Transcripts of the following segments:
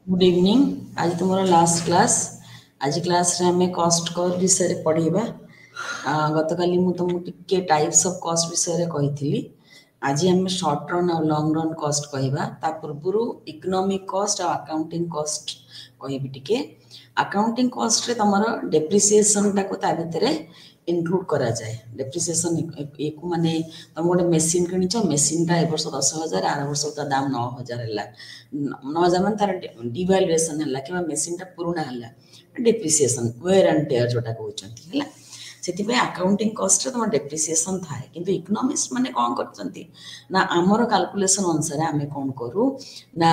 Good evening. आज तुम last class. आज क्लास रे हमें कॉस्ट कर्व विषय पढ़ेबा। गतकाली मु तुमको टिके टाइप्स ऑफ कॉस्ट विषय कही। आज हम शॉर्ट रन और लॉन्ग रन कॉस्ट कहबा। ता पूर्व इकोनॉमिक कॉस्ट और अकाउंटिंग कॉस्ट कहबी टिके। अकाउंटिंग कॉस्ट रे तमरो डेप्रिसिएशन टा को ता भितरे इनक्लूड करा जाए। डेप्रिसिएशन एक माने तुम गोटे मेसीन किनिछ, मेसीन टा ए वर्ष 10,000, आर वर्ष ता दाम 9,000 हैला। 9,000 मान तार डिवैल्यूएशन हैला कि मेसीन टा पुराना हैला, डेप्रिसिएशन वेयर एंड टेयर जोटा कहउचंती हैला। ସେଥିପାଇଁ ଆକାଉଣ୍ଟିଂ କଷ୍ଟରେ ତୁମ ଡେପ୍ରିସିଏସନ୍ ଥାଏ। କିନ୍ତୁ ଇକୋନୋମିକ୍ସ ମାନେ କ'ଣ କରୁଛନ୍ତି ନା ଆମର କାଲକୁଲେସନ୍ ଅନୁସାରେ ଆମେ କ'ଣ କରୁ ନା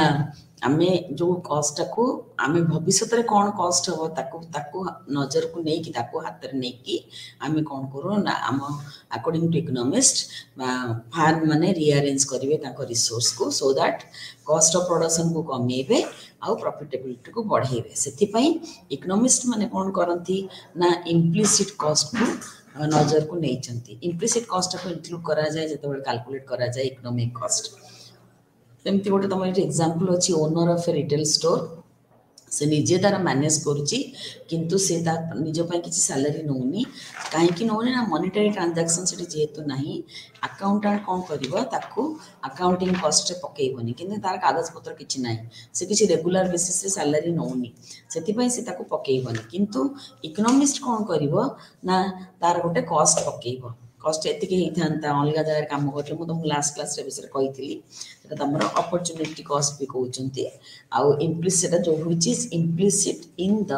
ଆମେ ଯେଉଁ କଷ୍ଟଟାକୁ ଆମେ ଭବିଷ୍ୟତରେ କ'ଣ କଷ୍ଟ ହେବ ତାକୁ ତାକୁ ନଜରକୁ ନେଇକି ତାକୁ ହାତରେ ନେଇକି ଆମେ କ'ଣ କରୁ ନା ଆମ ଆକର୍ଡିଂ ଟୁ ଇକୋନୋମିଷ୍ଟ ଫାର୍ମ ମାନେ ରିଆରେଞ୍ଜ କରିବେ ତାଙ୍କ ରିସୋର୍ସକୁ ସୋ ଦ୍ୟାଟ୍ କଷ୍ଟ ଅଫ୍ ପ୍ରଡକ୍ସନକୁ କମେଇବେ ଆଉ ପ୍ରଫିଟେବିଲିଟିକୁ ବଢ଼େଇବେ। ସେଥିପାଇଁ ଇକୋନୋମିଷ୍ଟ ମାନେ କ'ଣ କରନ୍ତି ନା ଇମ୍ପ୍ଲିସିଟ୍ କଷ୍ଟକୁ ନଜରକୁ ନେଇଛନ୍ତି। ଇମ୍ପ୍ଲିସିଟ୍ କଷ୍ଟଟାକୁ ଇନକ୍ଲୁଡ୍ କରାଯାଏ ଯେତେବେଳେ କାଲକୁଲେଟ୍ କରାଯାଏ ଇକୋନୋମିକ୍ କଷ୍ଟ। ସେମିତି ଗୋଟେ ତୁମର ଏଠି ଏକ୍ଜାମ୍ପଲ୍ ଅଛି, owner of A retail store. से निजे तार मैनेज करुच्ची किंतु से निज किसी सैलरी नौनी कहीं नौनी ना मॉनिटरी ट्रांजैक्शन से जेहेतु नहीं अकाउंटेंट कौन करू अकाउंटिंग कॉस्ट रे पकेबनी किंतु तार कागज पत्र किसी ना से किसी रेगुलर बेसिस रे सैलरी नौनी से पकेबनी किंतु इकोनॉमिस्ट कौन कर ना तार गोटे कॉस्ट पकेब। कस्ट एतिक होता अलग जगह कम कर तुमको लास्ट क्लास विषय कही तुम अपॉर्चुनिटी कॉस्ट भी कहते आउ इम्प्लिसिट जो इम्प्लिसिट इन द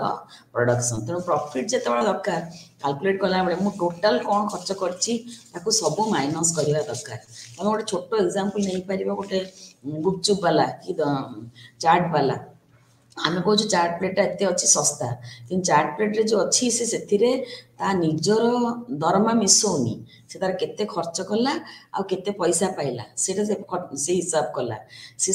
प्रोडक्शन। तेणु प्रॉफिट जो दरकार कैलकुलेट कला बेले मु टोटाल कौन खर्च कर सब माइनस करवा दरकार। तुम गोटे छोट एग्जांपल नहीं पार गोटे गुपचुप वाला कि चाट वाला आम कह चाट प्लेटा एत अच्छी सस्ता कि चाट प्लेट जो अच्छी से निजर दरमा मिसौनी से तार केते खर्च कला आ केते पैसा पाइला से हिसाब कला से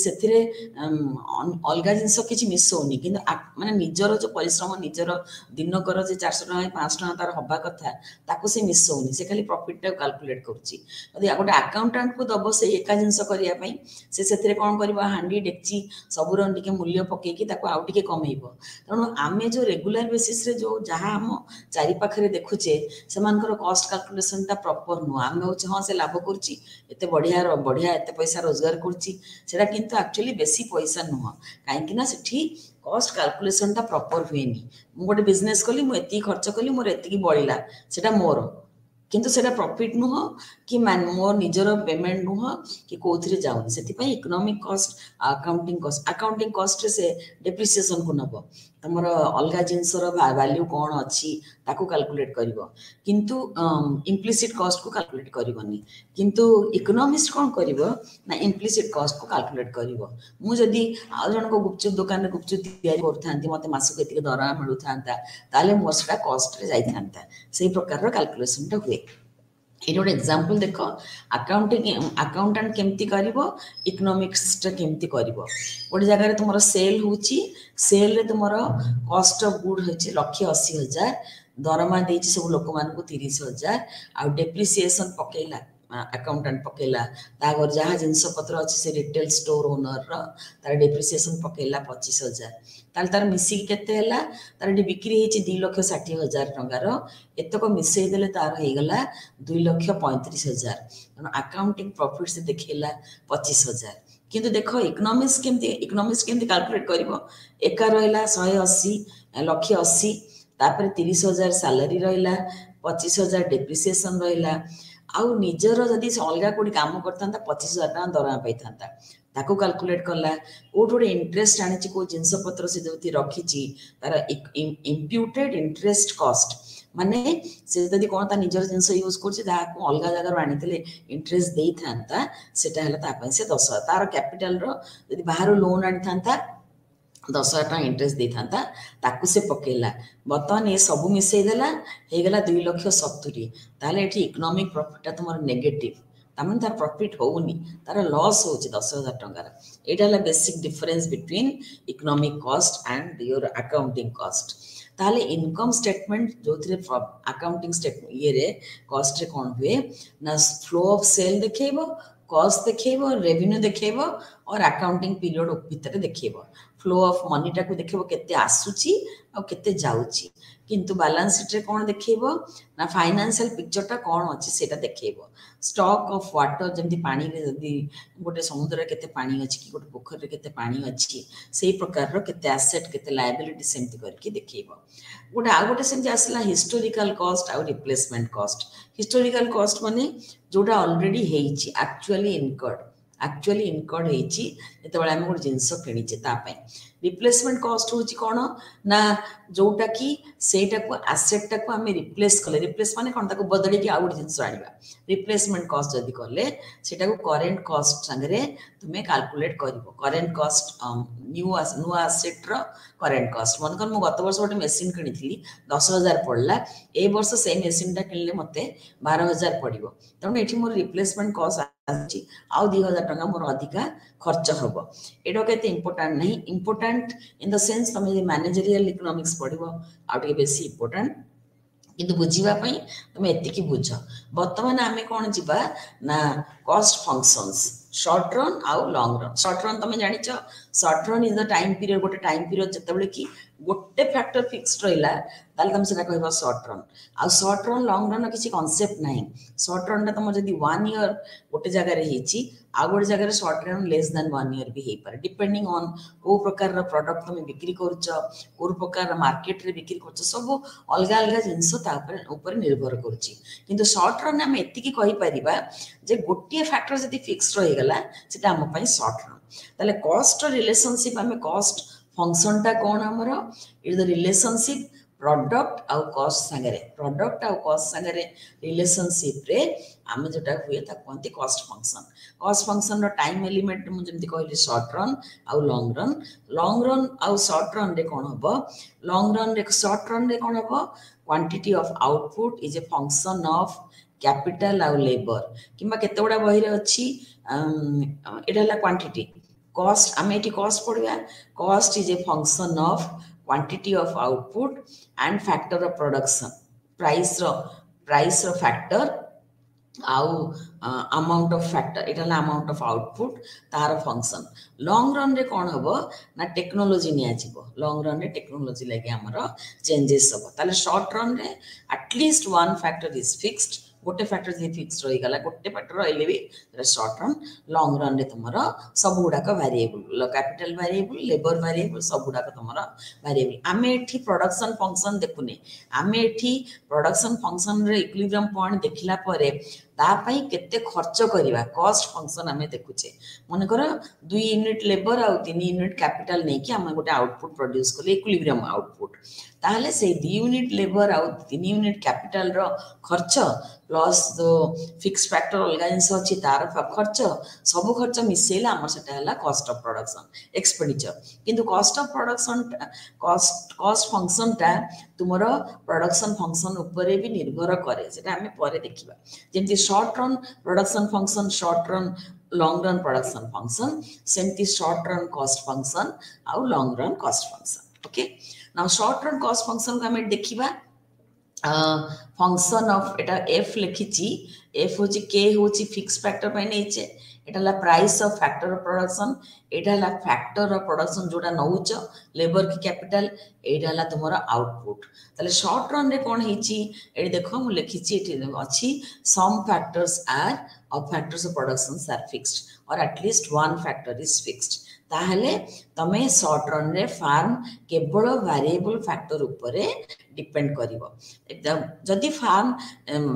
अलग जिनस किसी मिसौनी कि माने निजर जो परिश्रम निजर दिनकर जो 400 टका 500 टका तार हवा कथा ताको से मिसौनी से खाली प्रॉफिट टा कैलकुलेट करुच्ची। गोटे अकाउंटेंट को दब से एका जिनस करने से कौन कर हांडी डेक्ची सबूर टे मूल्य पकईकी आउ टे कमेब। तेणु आम जो रेगुलर बेसिस रे जो जहाँ आम चारि पाखे देखुचे से कस्ट कैलकुलेशन टा प्रॉपर नुह। आम भाव हाँ से लाभ करुच्ची एत बढ़िया बढ़िया एत पैसा रोजगार करुच्ची सेटा किंतु एक्चुअली बेसी पैसा नुह कहीं सेठी कस्ट कैलकुलेशन टा प्रॉपर हुए। मु गोटे बिजनेस कली मुझे खर्च कली मोर एति बढ़ला सेटा मोर किंतु सेटा प्रॉफिट नुह कि मोर निजर पेमेंट नुह कि कौन जाऊनी। से इकोनॉमिक कॉस्ट अकाउंटिंग कॉस्ट से डेप्रिसिएशन को नब तुम अलग जिनसर वैल्यू कौन अच्छी ताकू कैलकुलेट कर किंतु इम्प्लिसिट कॉस्ट को कैलकुलेट करनी किंतु इकोनॉमिस्ट कौन कर ना इम्प्लिसिट कॉस्ट को कैलकुलेट कर। मुझे आउ जन को गुपचुप दुकान में गुपचुप तैयारी करथांती मते मासक एतिके दरमा मिलुथा ताले मोर सेटा कॉस्ट रे जाइथांता से प्रकार कैलकुलेशन टा हुए। ये गोटे एग्जांपल देख अकाउंटेंट केमती कर इकोनॉमिक्स केमती कर गोटे जगह तुम सेल होची सेल रे तुम कॉस्ट ऑफ गुड होची 1,80,000 दरमा देची सब लोक मान को 30,000 आ डेप्रिसिएशन पकेला अकाउंटेंट पकेला तागर जहाँ जिनस पत्र अच्छी से रिटेल स्टोर ओनर तार डेप्रिसिएशन पकेला 25,000 तार मिसिक केते हैला तार बिक्री होची 2,60,000 टंकार एतक मिसई देले तार हो गला 2,35,000। अकाउंटिंग प्रॉफिट से देखला 25,000 किंतु देख इकोनॉमिक्स केमती कैलकुलेट करिवो एका रहला 180 1,80,000 तापर 30,000 सैलरी रहला 25,000 डेप्रिसिएशन रहला आउ निजर जदि अलग कोई काम करता 25,000 टका दरमा पाई ताको कैलकुलेट कला कोट गोटे इंटरेस्ट आनी को जिनस पत्र से जो रखी तार इम्प्यूटेड इंटरेस्ट कॉस्ट माने से जदि कौन ता निजर जिनस यूज कर अलग जगह आनी इंटरेस्ट दे था से 10,000 तार कैपिटल रि बाहर लोन आनी था 10,000 टका इंटरेस्ट दे था ताकू से पकेला बर्तमान ये सब मिसई देला हो गला 2,70,000 ताले एठी इकोनॉमिक प्रॉफिट तुम नेगेटिव तार तार प्रॉफिट होनी तार लॉस हो 10,000 टंकार। यहाँ basic difference between economic cost and your accounting cost. ताले इनकम स्टेटमेंट जो अकाउंटिंग स्टेटमेंट ये कॉस्ट रे कौन हुए ना फ्लो ऑफ सेल देखेब कॉस्ट देखेब रेवेन्यू देखेब और अकाउंटिंग पीरियड भितर देखिबो फ्लो ऑफ मनी टाको देखिबो केते आसुची आ केते जाउची किंतु बैलेंस शीट रे कोन देखिबो ना फाइनेंशियल पिक्चर टा कोन अछि सेटा देखिबो स्टॉक ऑफ वाटर जंती पानी रे जदी गोटे समुद्र रे केते पानी अछि कि गोटे पोखर रे केते पानी अछि सेही प्रकार रो केते एसेट केते लायबिलिटी सेमती करके देखिबो गोटे आ गोटे सेमती आसला हिस्टोरिकल कॉस्ट आ रिप्लेसमेंट कॉस्ट हिस्टोरिकल कॉस्ट माने जोटा ऑलरेडी हेइची एक्चुअली इनकर्ड हेइची जेतेबेले हम गोटे जिंस किनिचे ता पय रिप्लेसमेंट कॉस्ट होची कोन ना जोटा कि सेटा को एसेट टा को हम रिप्लेस कले रिप्लेस माने कोन ताको बदली कि आ गोटे जिंस आनिबा रिप्लेसमेंट कॉस्ट जदी करले सेटा को करेंट कॉस्ट संगरे तुमे कैलकुलेट करिवो करेंट कॉस्ट न्यू एसेट रो करेंट कॉस्ट मन कर मु गत वर्ष गोटे मशीन किनिथिली 10000 पड़ला ए वर्ष से मशीन टा किनले मते 12000 पड़िबो तण एठी मोर रिप्लेसमेंट कॉस्ट आछि आउ 2000 टका मोर अधिका खर्च हबो एडो केते इंपोर्टेंट नहीं इंपोर्टेंट इन द सेंस तमे मैनेजरियल इकोनॉमिक्स पढिबो आउटे बेसी इंपोर्टेंट किंतु बुझीबा पई तमे एतिकी बुझ वर्तमान आमे कोन जिबा ना कॉस्ट फंक्शंस शॉर्ट रन आउ लॉन्ग रन शॉर्ट रन तमे जानि छ short run is the time period गोटे टाइम पीरियड जतबेले कि गोटे फैक्टर फिक्स्ड रहिला ताले तम सेटा कहबा शॉर्ट रन आ शॉर्ट रन लॉन्ग रन किसी कांसेप्ट नाही शॉर्ट रन तम जदी 1 ईयर गोटे जगह रे हेची आ गोटे जगह रे short run less than 1 year भी हे पारे डिपेंडिंग ऑन को प्रकार रो प्रोडक्ट तमे बिक्री करछ को प्रकार मार्केट रे बिक्री करछ सब अलग अलग जिंस ता ऊपर निर्भर करछि किंतु शॉर्ट रन हम एतिकी कहि परिबा जे गोटे फैक्टर जदी फिक्स्ड रहि गला सेटा हम पई शॉर्ट रन ताले कॉस्ट रिलेशनशिप हमें कॉस्ट फंक्शन टा कोन हमरो इज द रिलेशनशिप प्रोडक्ट आउ कॉस्ट संगरे रिलेशनशिप रे हम जोटा हुए ता कोनती कॉस्ट फंक्शन रो टाइम एलिमेंट मु जेमति कहली शॉर्ट रन आउ लॉन्ग रन आउ शॉर्ट रन रे कोन हबो लॉन्ग रन रे शॉर्ट रन रे कोन हबो quantity of output is a function of capital आउ लेबर किबा केते बडा बहिरे अछि एटा ला क्वांटिटी cost आमे एटी कॉस्ट पड़िया cost is a function of quantity of output and factor of production price rho factor आउ amount of factor Etah La amount of output तार function long run रे कोन हबो ना टेक्नोलॉजी निया जिवो long run रे technology लागे हमरो चेंजेस हबो ताले शॉर्ट रन रे at least one factor is fixed गोटे फैक्टर जे फिक्स रही गला गोटे फैक्टर रहिले भी शॉर्ट रन लॉन्ग रन रे तुमरो सब गुडा का variable capital variable labour variable सब गुडा का तुमरो वेरिएबल आमे एठी प्रोडक्शन फंक्शन देखुने आमे एठी प्रोडक्शन फंक्शन रे इक्विलिब्रियम पॉइंट देखिला परे ता पई केते खर्च करिवा कॉस्ट फंक्शन आमे देखुचे मन कर 2 यूनिट लेबर आ 3 यूनिट कैपिटल नै कि हम गोटे आउटपुट प्रोड्यूस करले इक्विलिब्रियम आउटपुट ताहले से 2 यूनिट लेबर आ 3 यूनिट कैपिटल रो खर्च प्लस जो फिक्स फैक्टर अलग जिनस अच्छी तार खर्च सब खर्च मिसेला आम सेटा हला कॉस्ट ऑफ प्रोडक्शन एक्सपेंडिचर किंतु cost of production cost function टा तुमरो प्रोडक्शन फंक्शन ऊपर भी निर्भर करे सेटा हमें परे देखिबा जेमति short run production function short run long run production function सेमति शॉर्ट रन कॉस्ट फंक्शन आउ long run cost function okay now short run cost function को हमें देखिबा फंक्शन ऑफ एटा एफ लिखिची एफ होची के होची फिक्स फैक्टर पे नेचे एटा ला price of factor of production एटा ला फैक्टर ऑफ प्रोडक्शन जोटा नउच लेबर की कैपिटल एटा ला तुमरा आउटपुट तले शॉर्ट रन रे कोन हेची ए देखो मु लिखिची एठी अछि some factors are of factors of production are fixed और at least one factor is fixed ताहले तमे शॉर्ट रन रे फार्म केवल वेरिएबल फैक्टर ऊपर डिपेंड करिवो एकदम जदि फार्म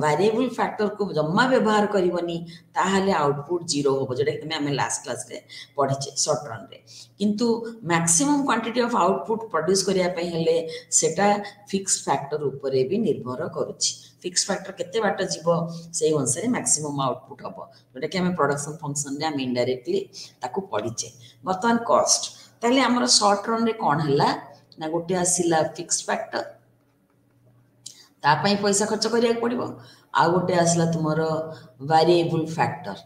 वेरिएबल फैक्टर को जम्मा व्यवहार करिवनी ताहले आउटपुट जीरो होबो जेटा कि हमें लास्ट क्लास रे पढिचे शॉर्ट रन रे किंतु maximum quantity of output produce करिया पे हेले सेटा फिक्स्ड फैक्टर ऊपर भी निर्भर करूची फिक्स फैक्टर केते बाट जीवो सेही अनुसार मैक्सिमम आउटपुट हबो जेटा कि हमें प्रोडक्शन फंक्शन रे हम इनडायरेक्टली ताकू पढिचे वर्तमान कॉस्ट ताले हमर शॉर्ट रन रे कोन हला ना गोटे आसिला फिक्स फैक्टर ता पई पैसा खर्च करिया पड़िबो आ गोटे आसला तुमरो वेरिएबल फैक्टर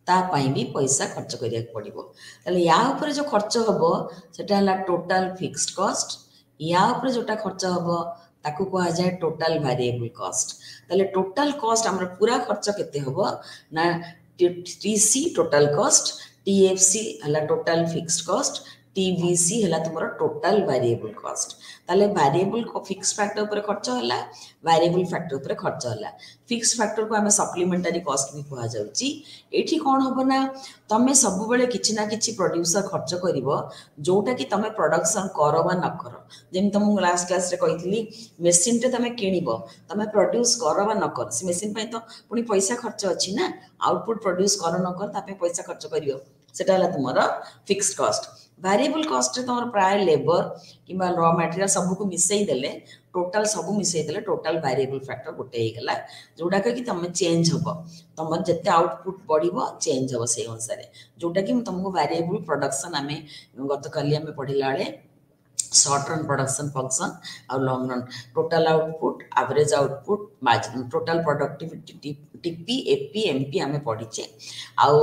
ता पई भी पैसा खर्च करिया पड़िबो ताले या ऊपर जो खर्च हबो सेटा हला टोटल फिक्स्ड कॉस्ट या ऊपर जोटा खर्च हबो ताकू कहा जाए टोटल वेरिएबल कॉस्ट ताले टोटल कॉस्ट हमर पूरा खर्च केते हबो ना टीसी टोटल कॉस्ट TFC हला टोटल फिक्स्ड कॉस्ट, TVC हला तुमरो टोटल वेरिएबल कॉस्ट। ताले वेरिएबल को फिक्स फैक्टर ऊपर खर्च होला, वेरिएबल फैक्टर ऊपर खर्च होला। फिक्स फैक्टर को हमें सप्लीमेंटरी कॉस्ट भी कहा जाउची। एठी कोन हबो ना तमे सब बेले किछि ना किछि प्रोड्यूसर खर्च करिवो जोटा कि तमे प्रोडक्शन करो बा न करो। जेम तुम लास्ट क्लास रे कहितली मशीन टे तमे किनिबो, तमे प्रोड्यूस करो बा न करो, से मशीन पय तो पुनी पैसा खर्च अछि ना, आउटपुट प्रोड्यूस करो न करो तापे पैसा खर्च करियो, सेटा हला तुमरो फिक्स्ड कॉस्ट। वेरिएबल कॉस्ट रे तुमरो प्राय लेबर किबा रॉ मटेरियल सब को मिसई देले टोटल सब मिसई देले टोटल वेरिएबल फैक्टर गोटे हे गला, जोटा कि तमे चेंज हबो, तमर जते आउटपुट बढ़िबो चेंज हबो से अनुसार, जोटा कि तुमको वेरिएबल प्रोडक्शन आमे गतकाली आमे पढिला बेले शॉर्ट रन प्रोडक्शन फंक्शन और long run total output, average output, margin total productivity TP AP MP आमे पढिचे। आउ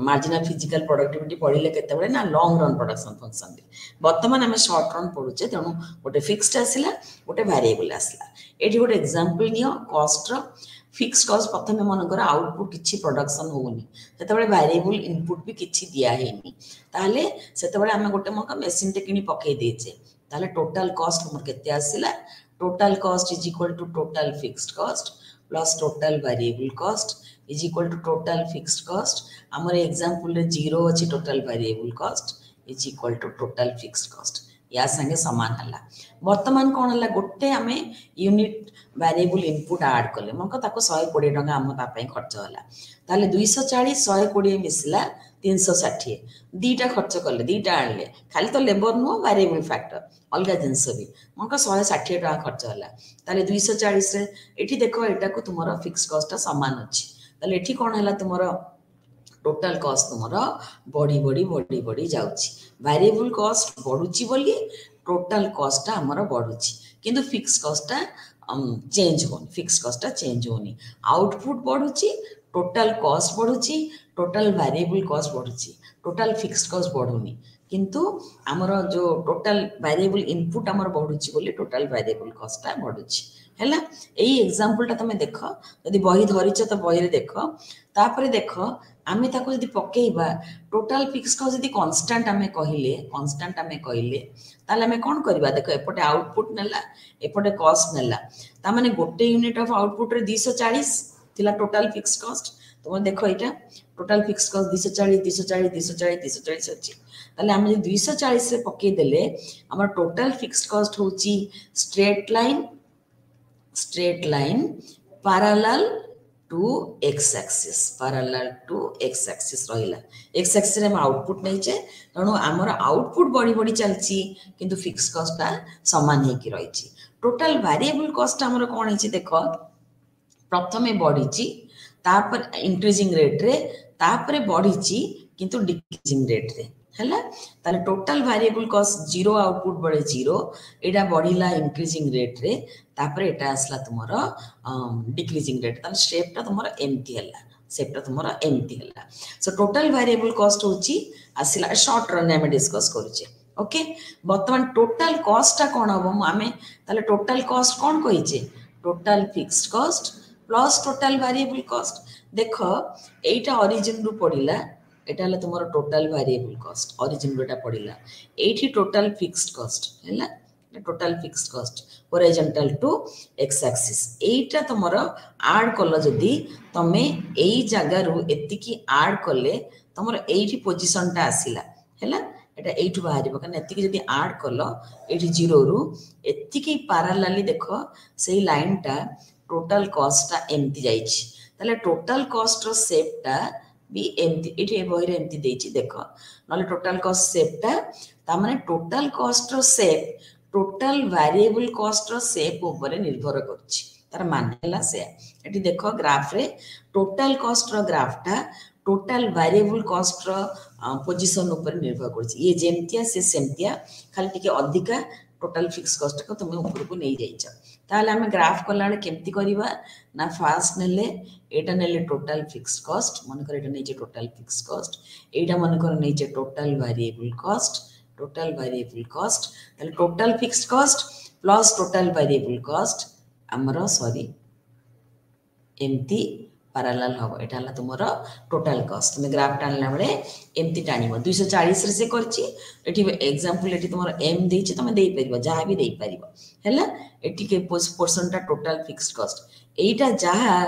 मार्जिनल फिजिकल प्रोडक्टिविटी पढिले केते बेले ना लॉन्ग रन प्रोडक्शन फंक्शन रे। वर्तमान आमे शॉर्ट रन पढुचे, तेनु गोटे फिक्स्ड आसिला गोटे वेरिएबल आसिला। एठी गोटे एग्जांपल नियो कॉस्ट रो। फिक्स कॉस्ट प्रथमे मन कर आउटपुट किछि प्रोडक्शन होउनी, सेते बेले वेरिएबल इनपुट भी किछि दिया हेनी, ताले सेते बेले आमे गोटे मका मशीन टे किनी पकै देचे, ताले टोटल कॉस्ट हमर केते आसिला, total cost is equal to total fixed cost plus total variable cost is equal to total fixed cost. हमर एग्जांपल रे 0 अछि total variable cost is equal to total fixed cost, या संगे समान हला। वर्तमान कोन हला गोटे हमें यूनिट वेरिएबल इनपुट ऐड करले मन को ताको 120 टका हम ता पय खर्च होला, ताले 240 120 मिसला 360 दीटा खर्च करले, दीटा आनले, खाली तो लेबर नो वेरिएबल फैक्टर अलगा जिंस भी मन को 160 टका खर्च होला, ताले 240 रे एठी देखो एटा को तुमरो फिक्स कॉस्ट समान अछि, ताले एठी कोन हला तुमरो टोटल कॉस्ट तुमरो बड़ी बड़ी बड़ी बड़ी जाउची, वेरिएबल कॉस्ट बढ़ुची बोली टोटल कॉस्ट हमरो बढ़ुची, किंतु फिक्स कॉस्ट चेंज होनी, फिक्स कॉस्ट चेंज होनी। आउटपुट बढ़ुची टोटल कॉस्ट बढ़ुची, टोटल वेरिएबल कॉस्ट बढ़ुची, टोटल फिक्स्ड कॉस्ट बढ़ुनी, किंतु हमरो जो टोटल वेरिएबल इनपुट हमर बढ़ुची बोली टोटल वेरिएबल कॉस्ट बढ़ुची हैला। एई एग्जांपल ता तमे देखो, यदि बही धरिछ तो बही रे देखो, तापरे देखो आमे ताको यदि पकेइबा टोटल फिक्स कॉस्ट यदि कांस्टेंट आमे कहिले ताले आमे कोन करबा, देखो एपटे आउटपुट नेला एपटे कॉस्ट नेला, ता माने गोटे यूनिट ऑफ आउटपुट रे 240 थिला टोटल फिक्स कॉस्ट, तो देखो एटा टोटल फिक्स कॉस्ट 240 240 240 240 अछि, ताले आमे 240 रे पके देले हमर टोटल फिक्स कॉस्ट होची straight line parallel to X axis, parallel to X axis रहिला, एक्स एक्सिस रे हम आउटपुट नै छे, तणो हमर आउटपुट बड़ी बड़ी चलची किंतु फिक्स कॉस्ट ता समान हे कि रहिची। टोटल वेरिएबल कॉस्ट हमर कोन हिची देखो, प्रथमे बढ़ीची तापर इंक्रीजिंग रेट रे, तापर बढ़ीची किंतु डिक्रीजिंग रेट रे हैला, ताले टोटल वेरिएबल कॉस्ट 0 आउटपुट बड़े 0 एटा बढ़िला इंक्रीजिंग रेट रे, तापर एटा आसला तुमरो डिक्रीजिंग रेट, ताले स्टेप ता तुमरो एम्प्टी हला, स्टेप ता तुमरो एम्प्टी हला। सो टोटल वेरिएबल कॉस्ट होची आसिला शॉर्ट रन में डिस्कस करूचे। ओके, वर्तमान टोटल कॉस्ट ता कोन हबो, आमे ताले टोटल कॉस्ट कोन कहिचे, total fixed cost plus total variable cost. देखो एटा ओरिजिन रु पडिला, एटा हला तुमरो टोटल वेरिएबल कॉस्ट ओरिजिन रोटा पडिला, एठी टोटल फिक्स्ड कॉस्ट हैला, total fixed cost horizontal to X axis, एटा तुमरो ऐड कलो जदी तमे एई जगह रु एतिकी ऐड करले तुमरो एठी पोजीशन ता आसिला हैला, एटा एठु बाहरी बकन एतिकी जदी ऐड कलो एठी 0 रु एतिकी पैरेलली देखो सेई लाइन ता टोटल कॉस्ट ता एम्ति जाईची, ताले टोटल कॉस्ट रो शेप ता भी एम्ति एठी बहिरे एम्ति देछि देखो, नले टोटल कॉस्ट शेप ता माने टोटल कॉस्ट रो शेप टोटल वेरिएबल कॉस्ट रो शेप ऊपर निर्भर करछि, तार मानेला से एठी देखो ग्राफ रे टोटल कॉस्ट रो ग्राफ ता टोटल वेरिएबल कॉस्ट रो पोजीशन ऊपर निर्भर करछि, ये जेमतिया से सेमतिया खाली टिके अधिका टोटल फिक्स कॉस्ट को तुम ऊपर को नहीं जाइछ, ताले हमें ग्राफ कला केमती करबा ना फास्ट नेले एटा नेले टोटल फिक्स कॉस्ट, मन कर एटा नेजे टोटल फिक्स कॉस्ट, एटा मन कर नेजे total variable cost, total variable cost, ताले total fix cost plus total variable cost हमरो सॉरी एमती पैरेलल हम यहाँ तुम टोटाल कॉस्ट तुम ग्राफ टाणला बेले एमती टाण 240 से करछि एग्जांपल एटी तुम एम देछि तुम दे परिबो जहाँ भी दे परिबो हैला एटी के पोर्शनटा टोटाल फिक्स्ड कॉस्ट एटा जहाँ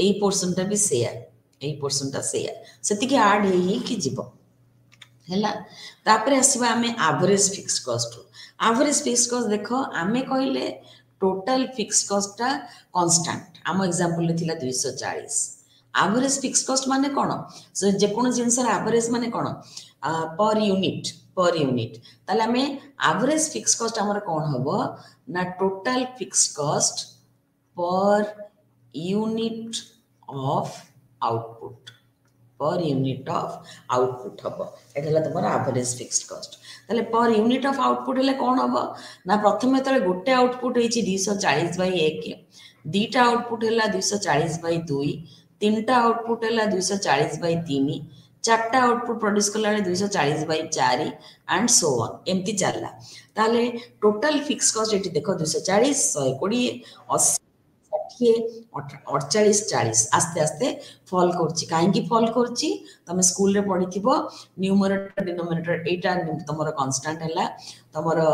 एई पोर्शनटा भी शेयर एई पोर्शनटा शेयर सेति के ऐड हेई कि जीवो हैला तापर आसीबा आमे average fixed cost average fixed cost देखो आमे कहले टोटल फिक्स्ड कॉस्टटा कांस्टेंट आम एग्जांपल ले थिला 240 एवरेज फिक्स्ड कॉस्ट माने कोन सो जे कोन जिंसर एवरेज माने कोन पर यूनिट ताले आमे एवरेज फिक्स्ड कॉस्ट हमर कोन हबो ना total fixed cost per unit of output per unit of output हम एटा तुम एवरेज फिक्स्ड कॉस्ट ताले पर यूनिट ऑफ आउटपुट हेले कौन हम ना प्रथम जो गोटे आउटपुट हो 240/1 दीटा आउटपुट है 240/2 तीनटा आउटपुट है 240/3 चार्टा आउटपुट प्रोड्यूस कला 240/4 एंड सो ऑन एमती चलला ताले टोटल फिक्स्ड कॉस्ट ये देख 240 120 80 60 48 आस्ते आस्ते फॉल करछि काहेकि फॉल करछि तमे स्कूल रे पढी थिबो न्यूमरेटर डिनोमिनेटर एटा तमरो कांस्टेंट हैला तमरो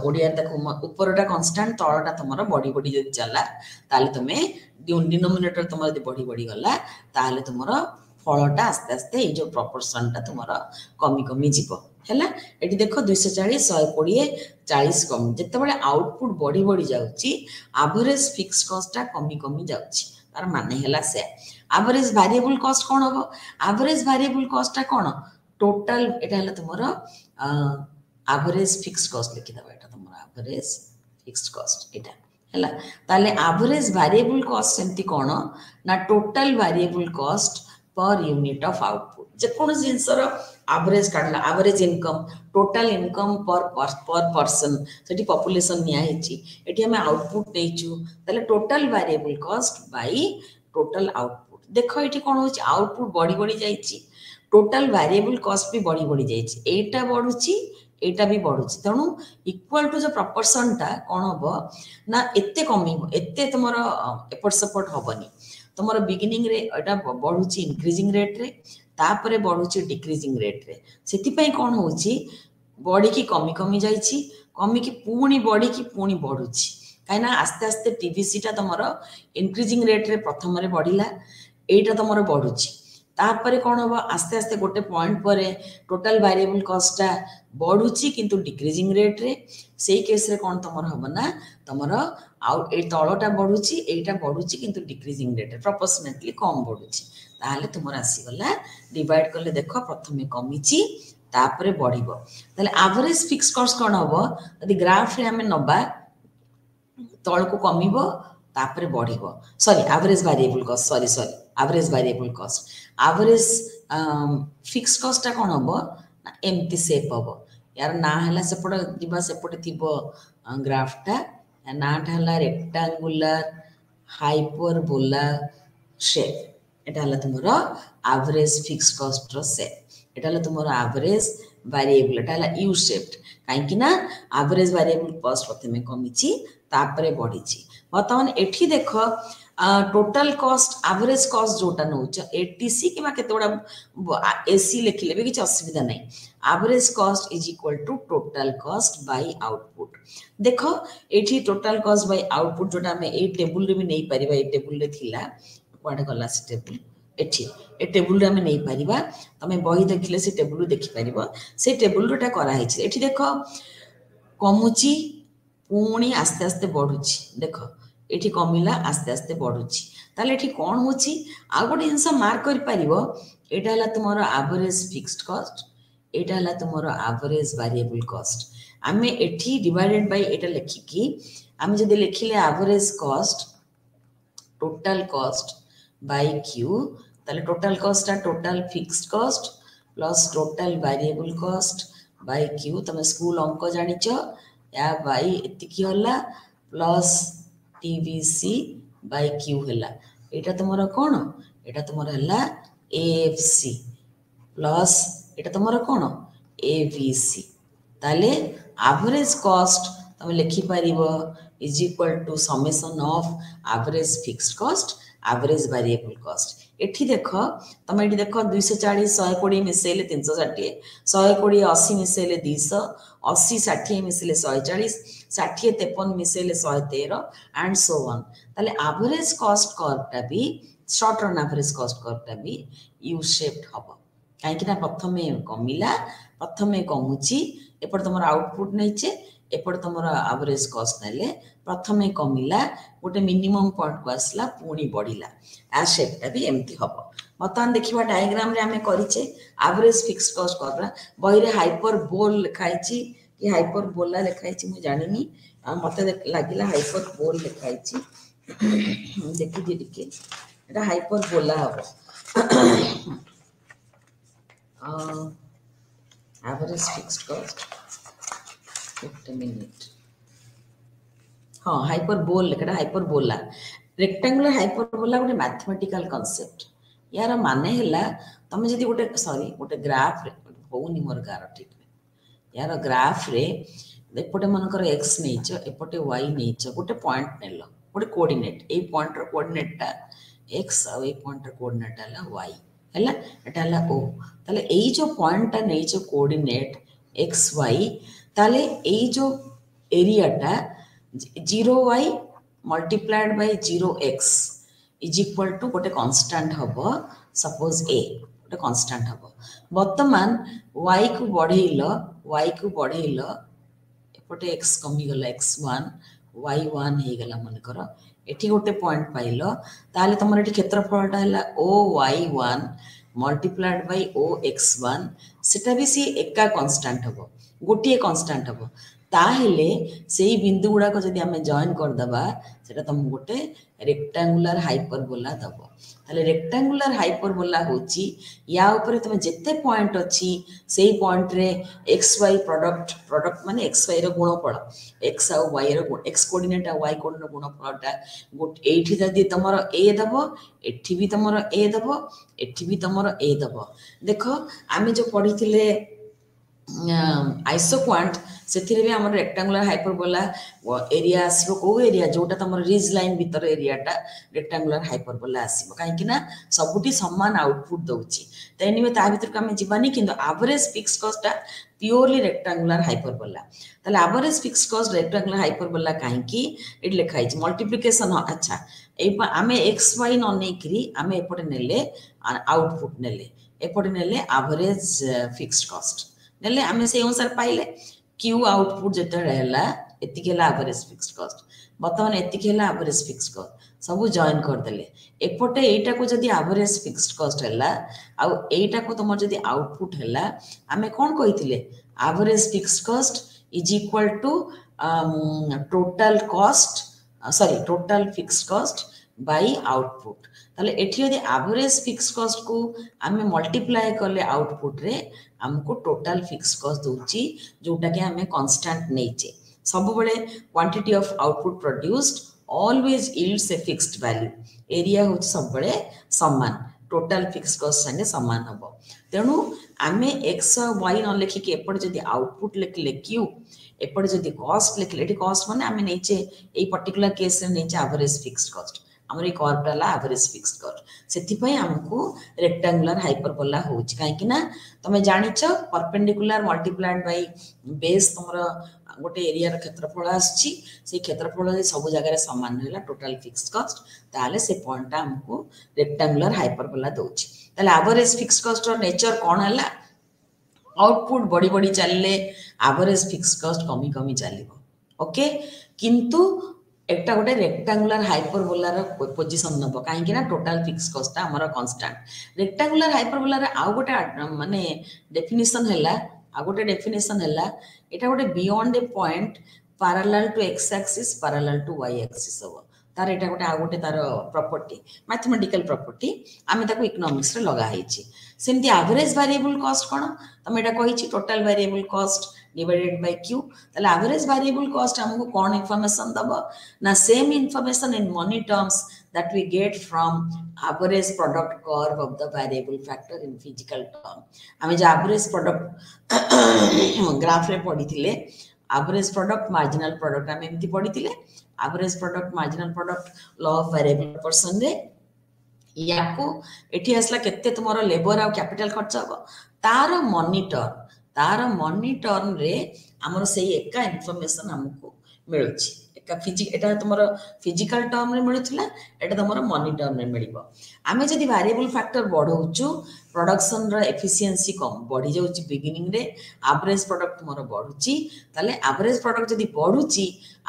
ओडिया तक ऊपरटा कांस्टेंट तळटा तमरो बॉडी बॉडी जदि चला ताले तमे डिनोमिनेटर तमरो जदि बॉडी बॉडी गला ताले तमरो फलटा आस्ते आस्ते ए जो प्रोपोर्शनटा तमरो कमी कमी जीवो हैला एटी देखो 240 120 40 कम जते बळे आउटपुट बॉडी बॉडी जाउची एवरेज फिक्स्ड कॉस्टटा कमी कमी जाउची तार माने हैला से एवरेज वेरिएबल कॉस्ट कोन हो एवरेज वेरिएबल कॉस्टटा कोन टोटल एटा हैला तमरो एवरेज फिक्स्ड कॉस्ट लिखि दबा एटा तमरो एवरेज फिक्स्ड कॉस्ट एटा हैला ताले एवरेज वेरिएबल कॉस्ट सेमती कोन ना total variable cost per unit of output जे कोन जिंसर एवरेज काढला average income total income per person सेठी पॉपुलेशन निया हेची एठी हम आउटपुट नेचू ताले total variable cost by total output देखो एठी कोन होची आउटपुट बॉडी बॉडी जाईची टोटल वेरिएबल कॉस्ट भी बॉडी बॉडी जाईची एटा बढ़ुची एटा भी बढ़ुची तणु इक्वल टू जो प्रोपोर्शन ता कोन होबो ना एते कमिबो एते तमरो एपट सपोर्ट होबनी तमरो बिगिनिंग रे एटा बढ़ुची इंक्रीजिंग रेट रे तापरे बढ़ुची डिक्रीजिंग रेट रे सेति पई कोन होची बॉडी की कमी कमी जाईची कमी की पूणी बॉडी की पूणी बढ़ुची काइना आस्ते आस्ते टीवीसी ता तमरो इंक्रीजिंग रेट रे प्रथम रे बढ़िला एटा तमरो बढ़ुची तापरे कोन होबो आस्ते आस्ते गोटे पॉइंट परे टोटल वेरिएबल कॉस्ट ता बढ़ुची किंतु डिक्रीजिंग रेट रे सेही केस रे कोन तमरो होबो ना तमरो आउ ए तळटा बढ़ुची एटा बढ़ुची किंतु डिक्रीजिंग रेट रे प्रोपोर्शनेटली कम बढ़ुची ताहले तुमर आसी गला डिवाइड करले देखो प्रथमे कमिची तापरे बढ़िबो ताले एवरेज फिक्स्ड कॉस्ट कोन होबो यदि ग्राफ रे हमें नबा तळ को कमिबो तापरे बढ़िबो sorry average variable cost sorry average variable cost average fixed cost ता कोन होबो ना एम्प्टी शेप होबो यार ना हला सेपट दिबा सेपट थिबो ग्राफ ता ना हला रेक्टेंगुलर हाइपरबोला शेप एटा हला तुमरो एवरेज फिक्स्ड कॉस्ट रो शेप एटा हला तुमरो एवरेज वेरिएबल एटा हला यू शेप्ड काहे कि ना एवरेज वेरिएबल कॉस्ट प्रथमे कमिची तापरे बढ़ीची वर्तमान एठी देखो टोटल कॉस्ट एवरेज कॉस्ट जोटा नउच एटीसी किबा केतोडा एसी लिखले भी किछ असुविधा नै average cost is equal to total cost by output देखो एठी टोटल कॉस्ट बाय आउटपुट जोटा हमें ए टेबल रे भी नै परिबा ए टेबल रे थिला कोडे गला से टेबल एठी ए टेबल रे हमें नै परिबा तमे बही देखिले से टेबल रे देखि परिबा से टेबल रोटा करा हिछि एठी देखो कमुची पूणी आस्ते आस्ते बढ़ुची देखो एठी कमिला आस्ते आस्ते बढ़ुची ताले एठी कोन होची आ गोटे जिंस मार्क कर परिबो एटा हला तुमरो एवरेज फिक्स्ड कॉस्ट एटा हला तुमरो एवरेज वेरिएबल कॉस्ट आमे एठी डिवाइडेड बाय एटा लिखि की आमे जदि लिखिले average cost total cost by Q ताले total cost total fixed cost plus total variable cost by Q तमे स्कूल अंक जानिचो या बाय एतिकी होला प्लस टीवीसी बाय क्यू हला एटा तुमरो कोन एटा तुमरो हला एएफसी प्लस एटा तुमरो कोन एवीसी ताले एवरेज कॉस्ट तुम लिखि परिबो is equal to summation of average fixed cost average variable cost एठी देख तुम ये देख 240 120 मिसेले 360 120 80 मिसेले 200 80 60 मिसेले 140 60 53 मिसेले 113 एंड सो ऑन ताले एवरेज कॉस्ट कर्वटा भी शॉर्ट रन एवरेज कॉस्ट कर्वटा भी यू शेप्ड हबो कहीं प्रथमे कमिला प्रथमे कमुची एपट तुम आउटपुट नहींचे एपट तुम एवरेज कॉस्ट नेले प्रथमे कमिला गोटे मिनिमम पॉइंट को आसला पुणी बढ़िला आ शेपटा भी एमती हबो बर्तमान देखिबा डायग्राम रे हमें करिचे एवरेज फिक्स्ड कॉस्ट करबा बही रे हाइपरबोल लिखाइची कि हाइपरबोला लिखाइची मु जानिनी मते लागिला हाइपरबोल लिखाइची देखि दि दिके एटा हाइपरबोला हबो एवरेज फिक्स्ड कॉस्ट 1 मिनट हाँ हाइपरबोल लिखा हाइपरबोला रेक्टेंगुलर हाइपरबोला गोटे मैथमेटिकल कांसेप्ट यार माने हैला तमे जदी गोटे सॉरी गोटे ग्राफ रे होउनी मोर गार ठीक यार ग्राफ रे एपटे मनकर x नेच एपटे y नेच गोटे पॉइंट नेलो गोटे कोऑर्डिनेट ए पॉइंट रो कोऑर्डिनेट ता x आ ए पॉइंट रो कोऑर्डिनेट हला y हला एटा हला o ताले एई जो पॉइंट ता नेच कोऑर्डिनेट xy ताले एई जो एरिया टा 0y multiplied by 0x is equal to गोटे कांस्टेंट हबो सपोज a गोटे कांस्टेंट हबो वर्तमान y को बढ़ेइलो एपटे x कमी गला x1 y1 हे गला मन कर एठी गोटे पॉइंट पाइलो ताले तमर एठी क्षेत्रफलटा हला oy1 multiplied by ox1 सेटा भी सी एका कांस्टेंट हबो गोटिए कांस्टेंट हबो ताहेले सेही बिंदु गुडा को जदी हमें जॉइन कर दबा सेटा तुम गोटे रेक्टेंगुलर हाइपरबोला दबो ताले रेक्टेंगुलर हाइपरबोला होची या ऊपर तुम जेते पॉइंट अछि सेही पॉइंट रे xy प्रोडक्ट माने xy रो गुणफल x आ y रो गुण x कोऑर्डिनेट आ y कोऑर्डिनेट गुणफलटा गोटे एठी जदी तमरो a दबो एठी भी तमरो a दबो एठी भी तमरो a दबो देखो आमे जो पढिथिले आइसोक्वांट से भी आम रेक्टांगुलर हाइपरबोला एरिया आसो को एरिया जोटा तुम रिज लाइन भीतर एरियाटा रेक्टांगुलर हाइपरबोला आसो कहीं सबुटी समान आउटपुट दौची तो एनिवे ता भीतर को आम जीवानी किंतु एवरेज फिक्स्ड कॉस्टा प्योरली रेक्टांगुलर हाइपरबोला ताले average fixed cost rectangular hyperbola कहीं ये लिखाई मल्टीप्लिकेशन अच्छा आम एक्स वाई न नहीं आम एपटे नेले आउटपुट नेले एपटे नेले एवरेज फिक्स्ड कॉस्ट नेले आम से अनुसार पाइले क्यू आउटपुट जिते एतिक एवरेज फिक्स्ड कॉस्ट बर्तमान एतिक एवरेज फिक्स्ड कॉस्ट सब जॉइन करदे एपटे एटा को जदी एवरेज फिक्स्ड कॉस्ट है आउ एटा को तुम जदी आउटपुट है आमे कौन कही average fixed cost is equal to total cost sorry total fixed cost by output ताले एठी यदि एवरेज फिक्स्ड कॉस्ट को आमे मल्टीप्लाई करले आउटपुट रे हमको टोटल फिक्स्ड कॉस्ट दोची जोटा के हमें कांस्टेंट नहींचे सब बळे quantity of output produced always yields a fixed value area हो सब बळे समान टोटल फिक्स्ड कॉस्ट संगे समान हबो तेनु आमे x y न लिखि के एपड जदी आउटपुट लिखले q एपड जदी कॉस्ट लिखले एटी कॉस्ट माने आमे नहींचे ए पर्टिकुलर केस रे नहींचे एवरेज फिक्स्ड कॉस्ट हमरे कर्वटा एवरेज फिक्स्ड कॉस्ट सेति पय हमको रेक्टेंगुलर हाइपरबोला होची काहे कि ना तमे जानिछ परपेंडिकुलर मल्टीप्लाइड बाय बेस तमरो गोटे एरिया रो क्षेत्रफल आछि से क्षेत्रफल सब जगह रे समान रहला टोटल फिक्स्ड कॉस्ट ताले से पॉइंटटा हमको रेक्टेंगुलर हाइपरबोला दोची ताले एवरेज फिक्स्ड कॉस्ट रो नेचर कोन हला आउटपुट बड़ी बड़ी चलले एवरेज फिक्स्ड कॉस्ट कमी कमी चलिबो ओके किंतु एकटा गोटे रेक्टेंगुलर हाइपरबोला रो पोजीशन नबो काहे कि ना टोटल फिक्स्ड कॉस्ट हमर कांस्टेंट रेक्टेंगुलर हाइपरबोला रे आ गोटे माने डेफिनेशन हैला आ गोटे डेफिनेशन हैला एटा गोटे beyond a point parallel to X axis parallel to Y axis हो तार एटा गोटे आ गोटे तार प्रॉपर्टी मैथमेटिकल प्रॉपर्टी आमे ताको इकोनॉमिक्स रे लगा हैछि सेमती एवरेज वेरिएबल कॉस्ट कोन तमे एटा कहिछि total variable cost divided by q ताले एवरेज वेरिएबल कॉस्ट हमको कोन इंफॉर्मेशन दबो ना same information in money terms that we get from average product curve of the variable factor in physical term हमें जो average product ग्राफ रे पढ़ी थिले average product marginal product हमें एमती पढ़ी थिले average product marginal product law of variable person रे याको एठी आसला केते तुमरो लेबर आ कैपिटल खर्च हो तार मॉनिटर रे हमर सेही एका इन्फॉर्मेशन हमको मिलुची एका एटा तुमरो फिजिकल टर्म रे मिलुथिला एटा तुमरो मनी टर्म रे मिलिबो आमे जदी वेरिएबल फैक्टर बढ़ौचु प्रोडक्शन रो एफिशिएंसी कम बढ़ी जाउची बिगिनिंग रे एवरेज प्रोडक्ट तुमरो बढ़ुची ताले एवरेज प्रोडक्ट जदी बढ़ुची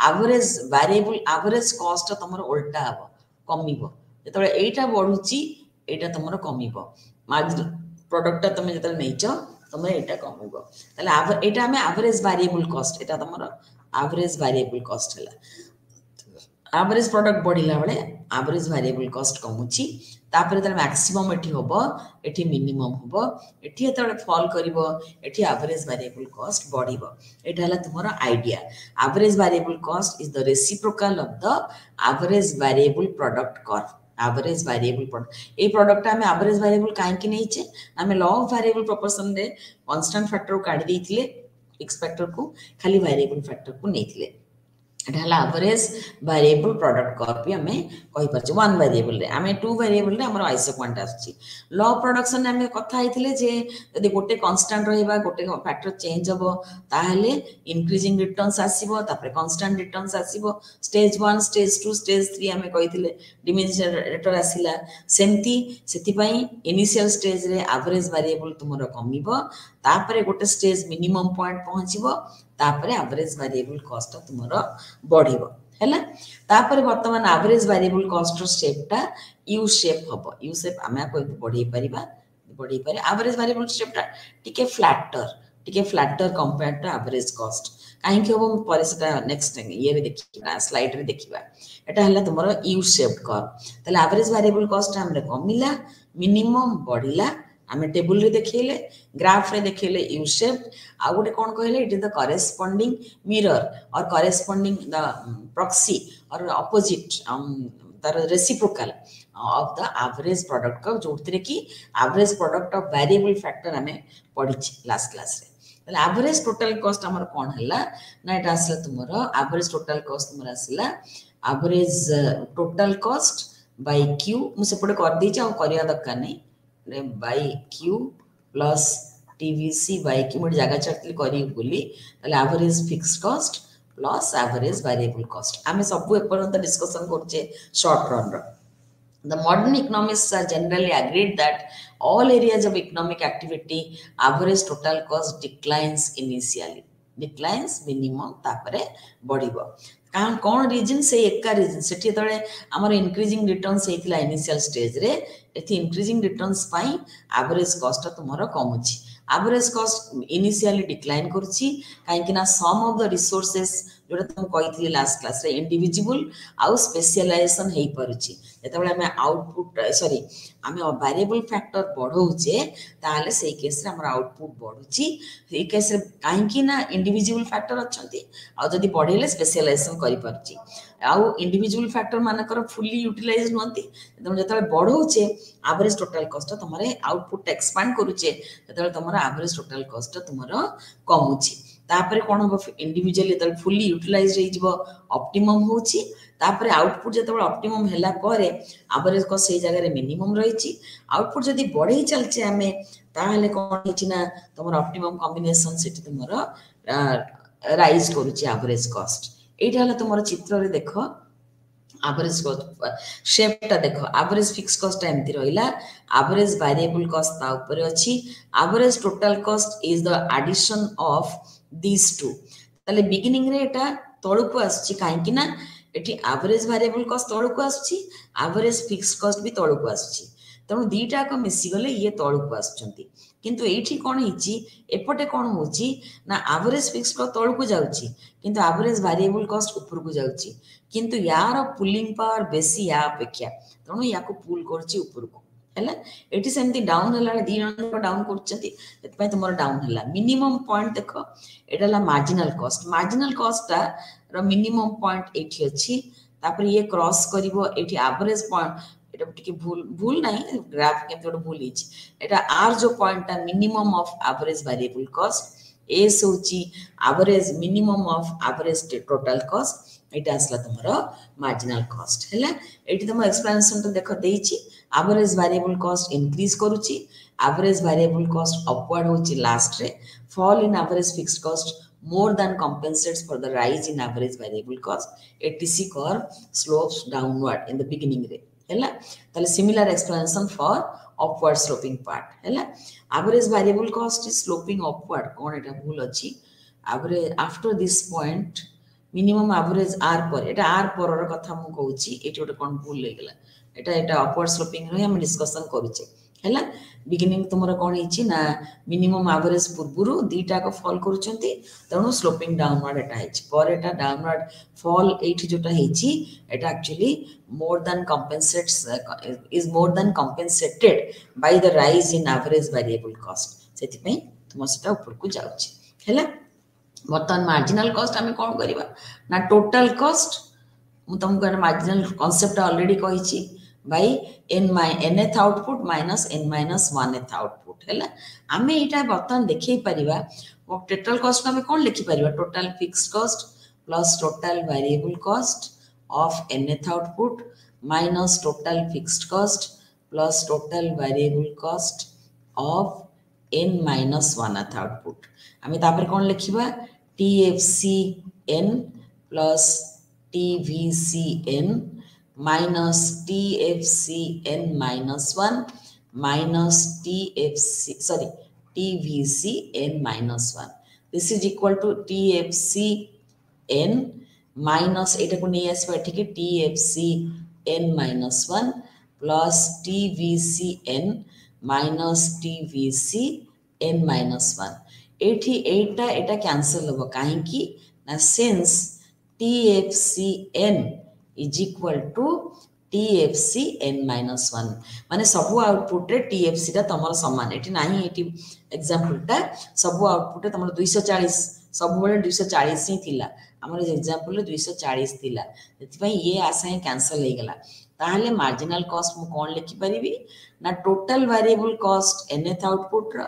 एवरेज वेरिएबल एवरेज कॉस्ट तुमरो उल्टा हबो कमिबो जेतबे एटा बढ़ुची एटा तुमरो कमिबो मार्जिन प्रोडक्ट तुम जेतबे नैचो तुम एटा कमिबो ताले एटा हमें एवरेज वेरिएबल कॉस्ट एटा तुमरो एवरेज वेरिएबल कॉस्ट हला एवरेज प्रोडक्ट बढ़िला बेले एवरेज वेरिएबल कॉस्ट कमुची तापर त मैक्सिमम एठी होबो एठी मिनिमम होबो एठी एतबे फॉल करिवो एठी एवरेज वेरिएबल कॉस्ट बढ़िबो एटा हला तुमरो idea average variable cost is the reciprocal of the average variable product curve average variable product ए प्रोडक्ट हमें एवरेज वेरिएबल काहे कि नैचे हमें लॉ ऑफ वेरिएबल प्रोपोर्शन रे कांस्टेंट फैक्टर को काढी देथिले एक्स फैक्टर को खाली वेरिएबल फैक्टर को नैथिले एटा एवरेज वेरिएबल प्रोडक्ट कर्व भी हमें कहि परछ वन वेरिएबल रे हमें टू वेरिएबल रे हमर आइसो क्वांट आछि लॉ प्रोडक्शन रे हमें कथा आइथिले जे यदि गोटे कांस्टेंट रहिबा गोटे फैक्टर चेंज होबो ताहले इंक्रीजिंग रिटर्न्स आसीबो तापर कांस्टेंट रिटर्न्स आसीबो स्टेज 1 स्टेज 2 स्टेज 3 हमें कहिथिले डिमिनिशिंग रिटर्न आसीला सेमती सेति पई इनिशियल स्टेज रे एवरेज वेरिएबल तुमरो कमिबो तापर गोटे स्टेज मिनिमम पॉइंट पहुंचीबो तापर एवरेज वेरिएबल कॉस्ट तुमरो बढ़िबो हैला तापर वर्तमान एवरेज वेरिएबल कॉस्ट रो शेप टा यू शेप हबो यू शेप हमें कोइ बढ़ी पारे एवरेज वेरिएबल शेप टा टिके flatter compare to average cost काहे कि हम पर सेटा नेक्स्ट ये रे देखिबा स्लाइड रे देखिबा एटा हला तुमरो यू शेप कर्व तले एवरेज वेरिएबल कॉस्ट हमरे कमिला मिनिमम बढ़िला आमे टेबल रे देखिले ग्राफ रे देखिले यू शेप आ गोटे कोन कहले it is the corresponding mirror और करेस्पोंडिंग द प्रॉक्सी और ऑपोजिट तार reciprocal of the average product curve जोतरे की average product of variable factor हमें पढिछि लास्ट क्लास रे तले एवरेज टोटल कॉस्ट हमर कोन हला ना एटा असला तुमरो एवरेज टोटल कॉस्ट तुमरा असला average total cost by Q मु सेपटे कर दी आ करिया दरकार नै by q plus tvc by q मोर जगह छाटली करी बोली ताले average fixed cost plus average variable cost हमें सब एपर्यंत डिस्कशन करछे शॉर्ट रन रो The modern economists are generally agreed that all areas of economic activity average total cost declines initially declines minimum तापरे बढ़िबो कारण कोन रीजन से एका रीजन सेठी तळे हमर इंक्रीजिंग रिटर्न्स हेतिला इनिशियल स्टेज रे एथि इंक्रीजिंग रिटर्न्स पाई एवरेज कॉस्ट तुमरो कम अछि एवरेज कॉस्ट इनिशियली डिक्लाइन करछि काहे कि ना सम ऑफ द रिसोर्सेस जोटा तुम कहिथि लास्ट क्लास रे इंडिविजुअल आउ स्पेशलाइजेशन हेई परुछि जेतबेले हमें आउटपुट सॉरी हमें वेरिएबल फैक्टर बढ़ौचे ताले सेही केस रे हमर आउटपुट बढ़ुछि सेही केस रे काहे कि ना इंडिविजुअल फैक्टर अछंती आ जदी बढ़ेले स्पेशलाइजेशन करि परछि आउ इंडिविजुअल फैक्टर मानकर फुली यूटिलाइज नोंती एकदम जेतबेले बढ़ौचे एवरेज टोटल कॉस्ट तमरे आउटपुट एक्सपांड करूचे जेतबेले तमरा एवरेज टोटल कॉस्ट तमरो कमुछि तापरे कोन हो इंडिविजुअली त फुली यूटिलाइज रे जिवो ऑप्टिमम होछि तापरे आउटपुट जेतबेले ऑप्टिमम हैला पारे एवरेज को सेही जगह रे मिनिमम रहिछि आउटपुट जदी बढ़ै चलचे हमें ताहले कोन हिछि ना तमर ऑप्टिमम कॉम्बिनेशन सेठी तमरो राइज करूछि एवरेज कॉस्ट एटा हला तमरो चित्र रे देखो एवरेज कॉस्ट शेप टा देखो एवरेज फिक्स कॉस्ट एमती रहिला एवरेज वेरिएबल कॉस्ट ता ऊपर अछि average total cost is the addition of these two ताले बिगिनिंग रे एटा तळुको आछि काहे कि ना एठी एवरेज वेरिएबल कॉस्ट तळुको आछि एवरेज फिक्स कॉस्ट भी तळुको आछि तणु दीटा को मिसी गले ये तळुको आछंती किंतु एठी कोन हिची एपटे कोन होची ना एवरेज फिक्स को तळुको जाउची किंतु एवरेज वेरिएबल कॉस्ट ऊपर को जाउची किंतु यार पुलिंग पावर बेसी या अपेक्षा तणु याको पुल करची ऊपर को हैला एठी सेमती डाउन हला दी जन को डाउन करचती एतपय तुमरो डाउन हला मिनिमम पॉइंट देखो एटाला मार्जिनल कॉस्ट रो मिनिमम पॉइंट एठी अछि तापर ये क्रॉस करिवो एठी एवरेज पॉइंट एटा टिके भूल नाही ग्राफ के थोड़ा भूल हिच एटा आर जो point minimum of average variable cost एस होची average minimum of average total cost एटा असला तुमरो मार्जिनल कॉस्ट हैला एठी तुम एक्सप्लेनेशन तो देखो देइची एवरेज वेरिएबल कॉस्ट इंक्रीज करूची एवरेज वेरिएबल कॉस्ट अपवर्ड होची लास्ट रे fall in average fixed cost more than compensates for the rise in average variable cost ATC curve slopes downward in the beginning रे हैला ताले similar explanation for upward sloping part हैला average variable cost is sloping upward कोन एटा भूल अछि average after this point minimum average r पर एटा r पर र कथा मु कहूची एटी ओटे कोन भूल ले गेला एटा अपवर्ड स्लोपिंग रे हम डिस्कशन करूचे हैला बिगिनिंग तुमरा कोन हिची ना मिनिमम एवरेज पूर्वरु दीटा को फॉल करूचंती तणु स्लोपिंग डाउनवर्ड एटा हिची पर एटा डाउनवर्ड फॉल एठी जोटा हिची एटा actually more than compensates is more than compensated by the rise in average variable cost सेति पई तुम सेटा ऊपर को जाउची हैला बर्तमान मार्जिनल कॉस्ट हमें कोन करबा ना टोटल कॉस्ट मु तुमको मार्जिनल कांसेप्ट ऑलरेडी कहिची by nth output minus n minus 1th output हैला आमे एटा बर्तन देखै परिबा टोटल कॉस्ट में कोन लिखि परिबा total fixed cost plus total variable cost of nth output minus total fixed cost plus total variable cost of n minus 1th output आमे तापर कोन लिखिबा TFCN plus TVCN minus TFCN minus 1 minus TVCN minus 1. This is equal to TFCN minus एटा को नहीं आसबा ठीक है TFCN minus 1 plus TVCN minus TVCN minus 1. एठी एटा cancel होबो काहे की ना since TFCN is equal to TFCN minus 1 माने सबु आउटपुट रे TFC टा तमर समान एठी नाही एठी एग्जांपल टा सबु आउटपुट रे तमर 240 सब बेले 240 ही थिला हमर एग्जांपल रे 240 थिला एथि पई ये आशा ही कैंसिल हे गेला ताहले मार्जिनल कॉस्ट मु कोन लिखि परिबी ना total variable cost nth output रा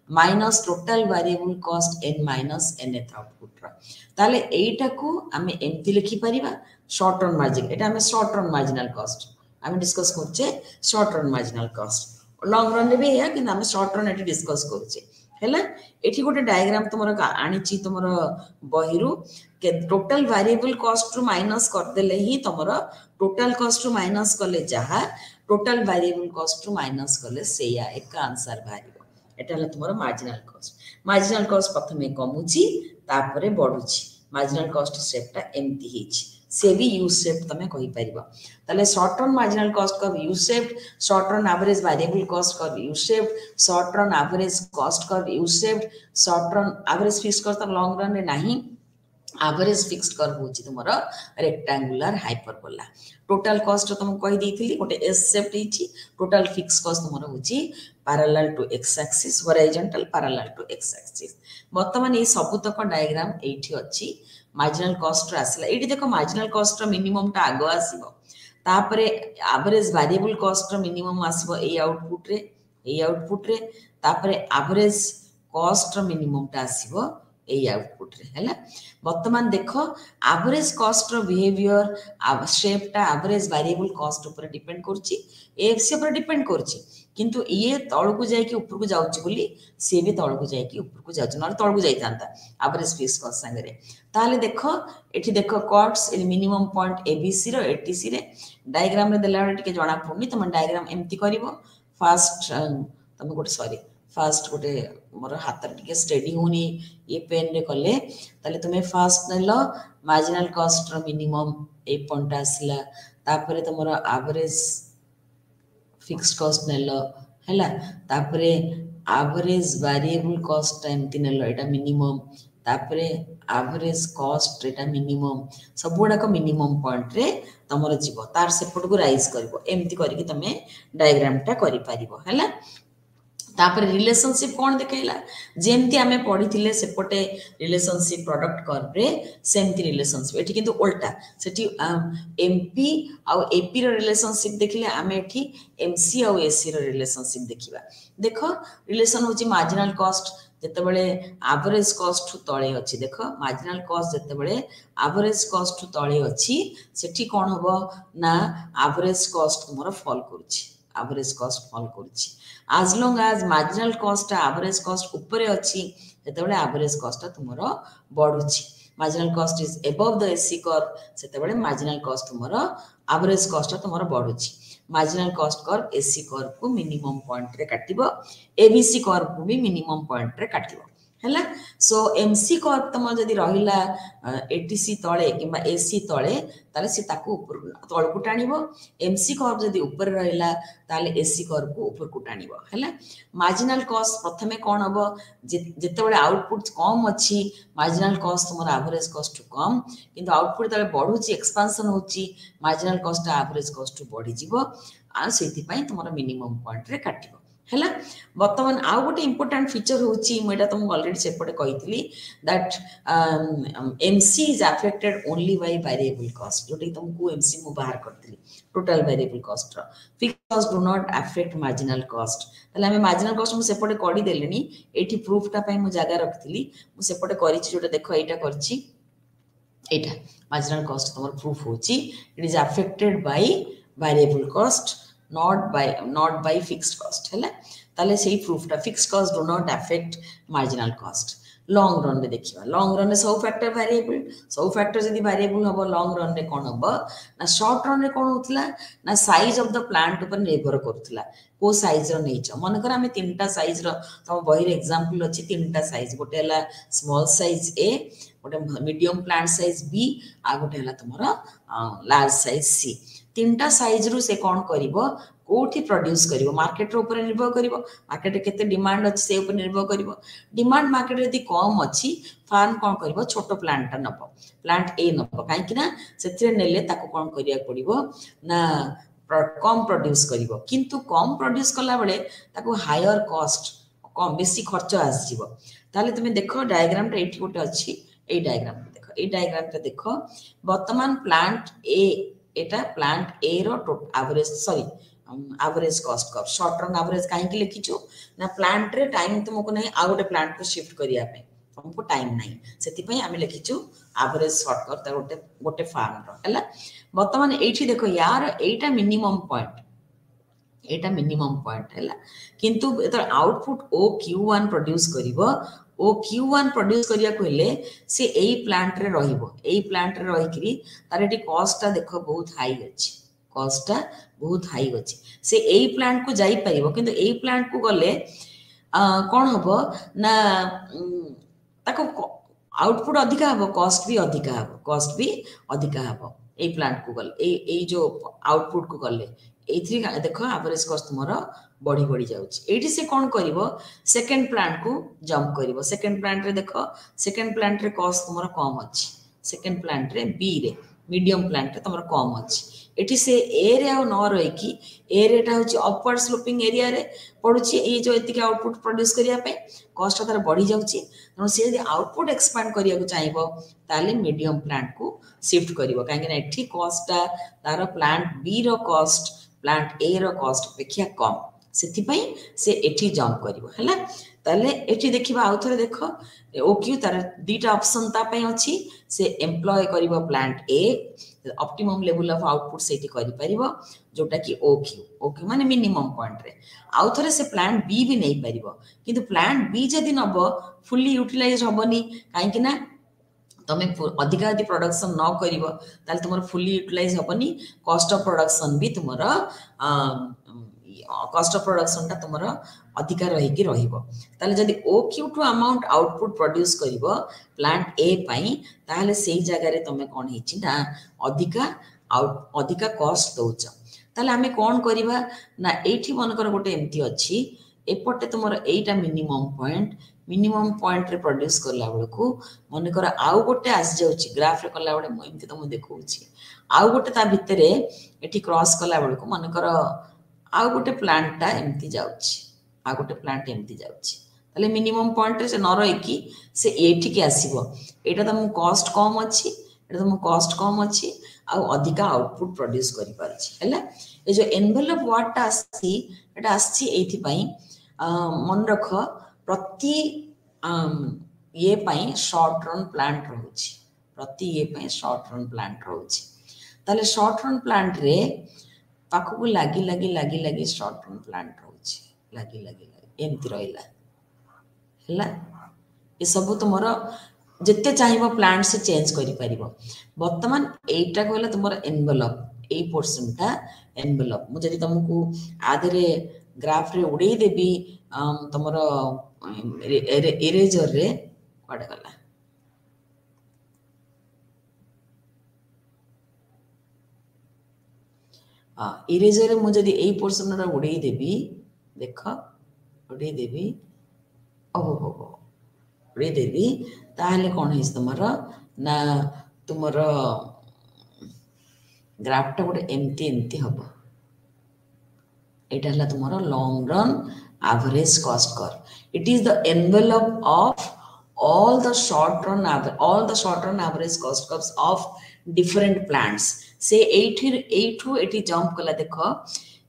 minus total variable cost n minus nth output रा ताले एटा को हमें एमती लिखि परिबा शॉर्ट रन मार्जिन एटा हमें शॉर्ट रन मार्जिनल कॉस्ट हमें डिस्कस करछे short run marginal cost long run रे भी है कि हमें शॉर्ट रन एटी डिस्कस करछे हैला एठी गोटे डायग्राम तुमरो आनीची तुमरो बहिरु के टोटल वेरिएबल कॉस्ट रु माइनस कर देले ही तुमरो टोटल कॉस्ट रु माइनस करले जहा टोटल वेरिएबल कॉस्ट रु माइनस करले सेया एक आंसर बारिबो एटा हला तुमरो मार्जिनल कॉस्ट प्रथमे कमुची तापरे बढ़ुची मार्जिनल कॉस्ट स्टेप टा एमती हिची से भी यू शेप तमे कहि परिबा तले short run marginal cost curve U shape short run average variable cost curve U shape short run average cost curve U shape short run average fixed curve तक लॉन्ग रन रे नाही average fixed curve होची तुमरो rectangular hyperbola total cost तुम कहि देथिली गोटे S shape हिची टोटल फिक्स्ड कॉस्ट तुमरो होची parallel to X axis horizontal parallel to X axis वर्तमान ए सब तक डायग्राम एठी अछि मार्जिनल कॉस्ट आसला एठी देखो मार्जिनल कॉस्ट मिनिमम टा आगो आसीबो तापरे एवरेज वेरिएबल कॉस्ट मिनिमम आसीबो ए आउटपुट रे तापरे एवरेज कॉस्ट मिनिमम टा आसीबो ए आउटपुट रे हैला वर्तमान देखो एवरेज कॉस्ट रो बिहेवियर शेप टा एवरेज वेरिएबल कॉस्ट ऊपर डिपेंड करची एफसी ऊपर डिपेंड करची किंतु ये तळ को जाय कि ऊपर को जाउची बोली से भी तळ को जाय कि ऊपर को जाउची न तळ को जाय थांता एवरेज फिक्स कॉस्ट संगे ताले देखो एठी देखो कॉट्स मिनिमम पॉइंट एबीसी रो एटीसी रे डायग्राम रे देला टिके जणा पड़नी तुम डायग्राम एम्ति करिवो फास्ट तुम गोटे सॉरी फास्ट गोटे मोर हाथ टिके स्टेडी होनी ये पेन रे कले ताले तुमे फास्ट नेलो मार्जिनल कॉस्ट रो मिनिमम ए पॉइंट आसला तापरे तुमरो एवरेज फिक्स्ड कॉस्ट नेलो हैला तापरे एवरेज वेरिएबल कॉस्ट एमती नेलो एटा मिनिमम तापरे एवरेज कॉस्ट एटा मिनिमम सब गुडा को मिनिमम पॉइंट रे तमरो जीवो तार सेपट को राइज करबो एमती करिकि तमे डायग्राम टा करि पारिबो हैला तापर रिलेशनशिप कोन देखैला जेमती हमें पढिथिले सेपटे रिलेशनशिप प्रोडक्ट कर्व रे सेमती रिलेशनशिप एठी किंतु उल्टा सेठी एमपी आ एपी रो रिलेशनशिप देखिले हमें एठी एमसी आ एसी रो रिलेशनशिप देखिबा देखो रिलेशन होची मार्जिनल कॉस्ट जते बेले एवरेज कॉस्ट तळे अछि देखो मार्जिनल कॉस्ट जते बेले एवरेज कॉस्ट तळे अछि सेठी कोन होबो ना एवरेज कॉस्ट तुमरो फॉल करूची एवरेज कॉस्ट फॉल करुछि as long as marginal cost average cost ऊपर अछि सेतेबेले एवरेज कॉस्ट तुमरो बढ़ुछि marginal cost is above the SC curve सेतेबेले marginal cost तुमरो एवरेज कॉस्ट तुमरो बढ़ुछि marginal cost curve SC curve को मिनिमम पॉइंट रे काटिबो ABC curve को भी मिनिमम पॉइंट रे काटिबो हैला सो एमसी कर्व तुम जदि रहिला एटीसी तळे किबा एसी तळे ताले से ताको ऊपर तळकु टाणिबो एमसी कर्व जदि ऊपर रहिला ताले एसी कर्व को ऊपर को टाणिबो हैला मार्जिनल कॉस्ट प्रथमे कोन हबो जेतेबेले आउटपुट कम अछि मार्जिनल कॉस्ट तुमर एवरेज कॉस्ट टू कम किंतु आउटपुट तळे बढ़ुची एक्सपेंशन होची मार्जिनल कॉस्ट एवरेज कॉस्ट टू बढ़ी जिवो आ सेति पई तुमर मिनिमम पॉइंट रे काटिबो हैला वर्तमान आउ गोटे इंपोर्टेंट फीचर होची मेटा तुमको ऑलरेडी सेपटे कहितली that MC is affected only by variable cost जोटे तुमको एमसी मु बाहर करतली टोटल वेरिएबल कॉस्ट रो fix cost do not affect marginal cost तले हमें मार्जिनल कॉस्ट मु सेपटे कडी देलेनी एठी प्रूफ टा पई मु जागा रखतली मु सेपटे करिछि जोटा देखो एटा करछि एटा मार्जिनल कॉस्ट तुमर प्रूफ होची it is affected by variable cost not by fixed cost है ताले सही प्रूफ टा fixed cost do not affect marginal cost long run रे देखिबा लॉन्ग रन रे सब फैक्टर वेरिएबल जदी वेरिएबल हबो लॉन्ग रन रे कोन हबो ना शॉर्ट रन रे कोन होतला ना साइज ऑफ द प्लांट ऊपर निर्भर करथला को साइज रो नेचर मन कर हमें तीनटा साइज रो तम बही रे एग्जांपल अछि तीनटा साइज गोटे हला स्मॉल साइज ए गोटे मीडियम प्लांट साइज बी आ गोटे हला तमरा लार्ज साइज सी तीनटा साइज रु से कोन करिवो कोठी प्रोड्यूस करिवो मार्केट रो ऊपर निर्भर करिवो मार्केट केते डिमांड अछि से ऊपर निर्भर करिवो डिमांड मार्केट यदि कम अछि फार्म कोन करिवो छोटो प्लांट नबो प्लांट ए नबो काहे कि ना सेथिरे नेले ताको कोन करिया पड़िवो ना कम प्रोड्यूस करिवो किंतु कम प्रोड्यूस कला बेले ताको हायर कॉस्ट कम बेसी खर्च आस जिवो ताले तुमे देखो डायग्राम रे एठी गोटे अछि ए डायग्राम देखो ए डायग्राम रे देखो वर्तमान प्लांट ए एटा प्लांट ए रो average sorry average cost curve short run average काहे कि लिखिछु ना प्लांट रे टाइम तुमको नहीं आ गोटे प्लांट को शिफ्ट करिया पे तुमको टाइम नहीं सेति पई आमे लिखिछु एवरेज शॉर्ट कर्व ता गोटे फार्म रो हला वर्तमान एठी देखो यार एटा मिनिमम पॉइंट हला किंतु एतर आउटपुट ओ Q1 प्रोड्यूस करिवो ओ Q1 प्रोड्यूस करिया कहले से एई प्लांट रे रही करी तार एटी कॉस्ट ता देखो बहुत हाई अछि से एई प्लांट को जाई परिबो किंतु एई प्लांट को गले कोन हबो ना ताको आउटपुट अधिका हबो कॉस्ट भी अधिका हबो एई प्लांट को गले एई जो आउटपुट को गले एथि देखो एवरेज कॉस्ट तुमरो बढ़ी जाउछि एठी से कोन करिवो सेकंड प्लांट को जंप करिवो सेकंड प्लांट रे देखो सेकंड प्लांट रे कॉस्ट तुमरो कम अछि सेकंड प्लांट रे बी रे मीडियम प्लांट रे तुमरो कम अछि एठी से ए रे आ न रही कि ए रेटा होछि अपवर्ड स्लोपिंग एरिया रे पडुछि ए जो एतिक आउटपुट प्रोड्यूस करिया पे कॉस्ट तार बढ़ी जाउछि तनो से यदि आउटपुट एक्सपांड करिया को चाहिबो ताले मीडियम प्लांट को शिफ्ट करिवो काहे कि एठी कॉस्ट तार plant B row cost plant A row cost अपेक्षा कम सेति पई से एठी जंप करिवो हैला ताले एठी देखिबा आउ थरे देखो ओक्यू तार दीटा ऑप्शन ता पई अछि से एम्प्लॉय करिवो plant A optimum level of output सेठी करि परिवो जोटा कि ओक्यू माने मिनिमम पॉइंट रे आउ थरे से प्लांट बी भी नै परिवो किंतु प्लांट बी जदी नबो फुल्ली यूटिलाइज होबनी काहे कि ना तमे अधिक यदि प्रोडक्शन न करिवो ताले तुमर फुल्ली यूटिलाइज होबनी कॉस्ट ऑफ प्रोडक्शन भी तुमर कॉस्ट ऑफ प्रोडक्शन ता तुमर अधिक रही कि रहिबो ताले जदी OQ2 अमाउंट आउटपुट प्रोड्यूस करिवो प्लांट ए पई ताले सेही जगह रे तमे कोन हिची ना अधिका कॉस्ट दोच ताले हमें कोन करिवा ना एठी मन कर गोटे एमती अछि एपटे तुमर एटा मिनिमम पॉइंट रे प्रोड्यूस करला बेलकू मन कर आउ गोटे आस जाउची ग्राफ रे करला बेले म एमती तुम देखौची आउ गोटे ता भितरे एठी क्रॉस करला बेलकू मन कर आउ गोटे प्लांट ता एमती जाउची ताले मिनिमम पॉइंट रे से न रही कि से एठी के आसीबो एटा त म कॉस्ट कम अछि आ अधिका आउटपुट प्रोड्यूस करि परछि हैला ए जो एनवेलप व्हाट ता आसी एटा आछि एथि पई मन रख प्रति ये पई शॉर्ट रन प्लांट रहउछि ताले शॉर्ट रन प्लांट रे पाखक लगी लगी लगी लगी शॉर्ट टर्म प्लांट रोचे लगी लगी लगी एमती रहिला हैला ये सब तुमर जिते चाहिए प्लांट से चेंज करि परिबो वर्तमान एटा कहला तुमर एनवेलप ए पोर्शनटा एनवेलप मु जदि तुमको आधरे ग्राफ रे उड़े देबी तुमर इरेजर रे पड़ गला इरेजर मु जदि ए पोर्शन रा उड़े देबी देख उड़े देबी ओहो हो उड़े देबी ताहले कोन हिस तुमर ना तुमर ग्राफटा गोटे एमती एमती हबो एटा हला तुमर long run average cost curve it is the envelope of all the short run average cost curves of different plants से 8 जंप कला देख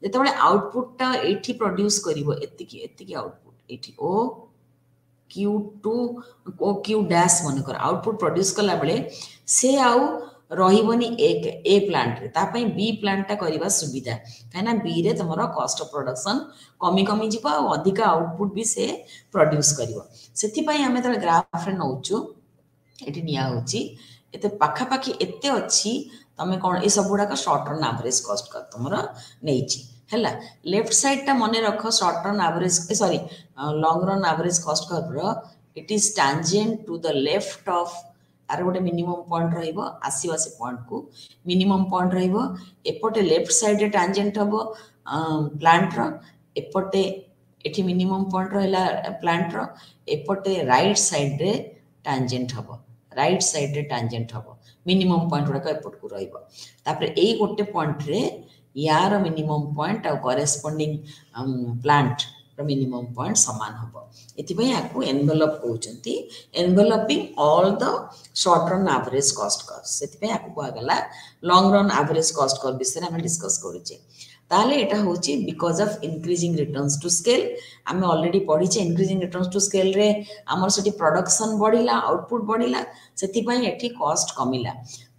जेतबे आउटपुट टा 80 प्रोड्यूस करिवो एतिकी आउटपुट 80 ओ Q2 ओ Q डैश मन कर आउटपुट प्रोड्यूस कला बेले से आउ रहिबनी ए प्लांट रे ता पई बी प्लांट टा करिवा सुविधा काना बी रे तमरो कॉस्ट ऑफ प्रोडक्शन कमी कमी जिवो आ अधिक आउटपुट भी से प्रोड्यूस करिवो सेति पई हमें त ग्राफ रे नउचु एटी निया होची एते पाखा पाखी एते अछि तमे कोन ए सब गुडा का शॉर्ट रन एवरेज कॉस्ट कर तमरो नेइची हैला लेफ्ट साइड टा मने रखो short run average sorry long run average cost curve रो it is tangent to the left of आर गोटे मिनिमम पॉइंट रहिबो आसीवासी पॉइंट को मिनिमम पॉइंट रहिबो एपटे लेफ्ट साइड रे टैंजेंट हबो प्लांट रो एपटे एठी मिनिमम पॉइंट रहला प्लांट रो एपटे राइट साइड रे टैंजेंट हबो राइट साइड रे टैंजेंट हबो मिनिमम पॉइंट गुडा एपट को रहिबो तापर एई गोटे पॉइंट रे यार मिनिमम पॉइंट आ करेस्पोंडिंग प्लांट मिनिमम पॉइंट समान हबो एथिबई याकू एनवेलप कहउचंती enveloping all the short run average cost curve सेथिबई याकू कोआ गला long run average cost curve विषय हम डिस्कस करूचे ताले एटा होची because of increasing returns to scale आमे ऑलरेडी पढिचे इंक्रीजिंग रिटर्न्स टू स्केल रे हमर सटी प्रोडक्शन बढ़िला आउटपुट बढ़िला सेथिबई एठी कॉस्ट कमिला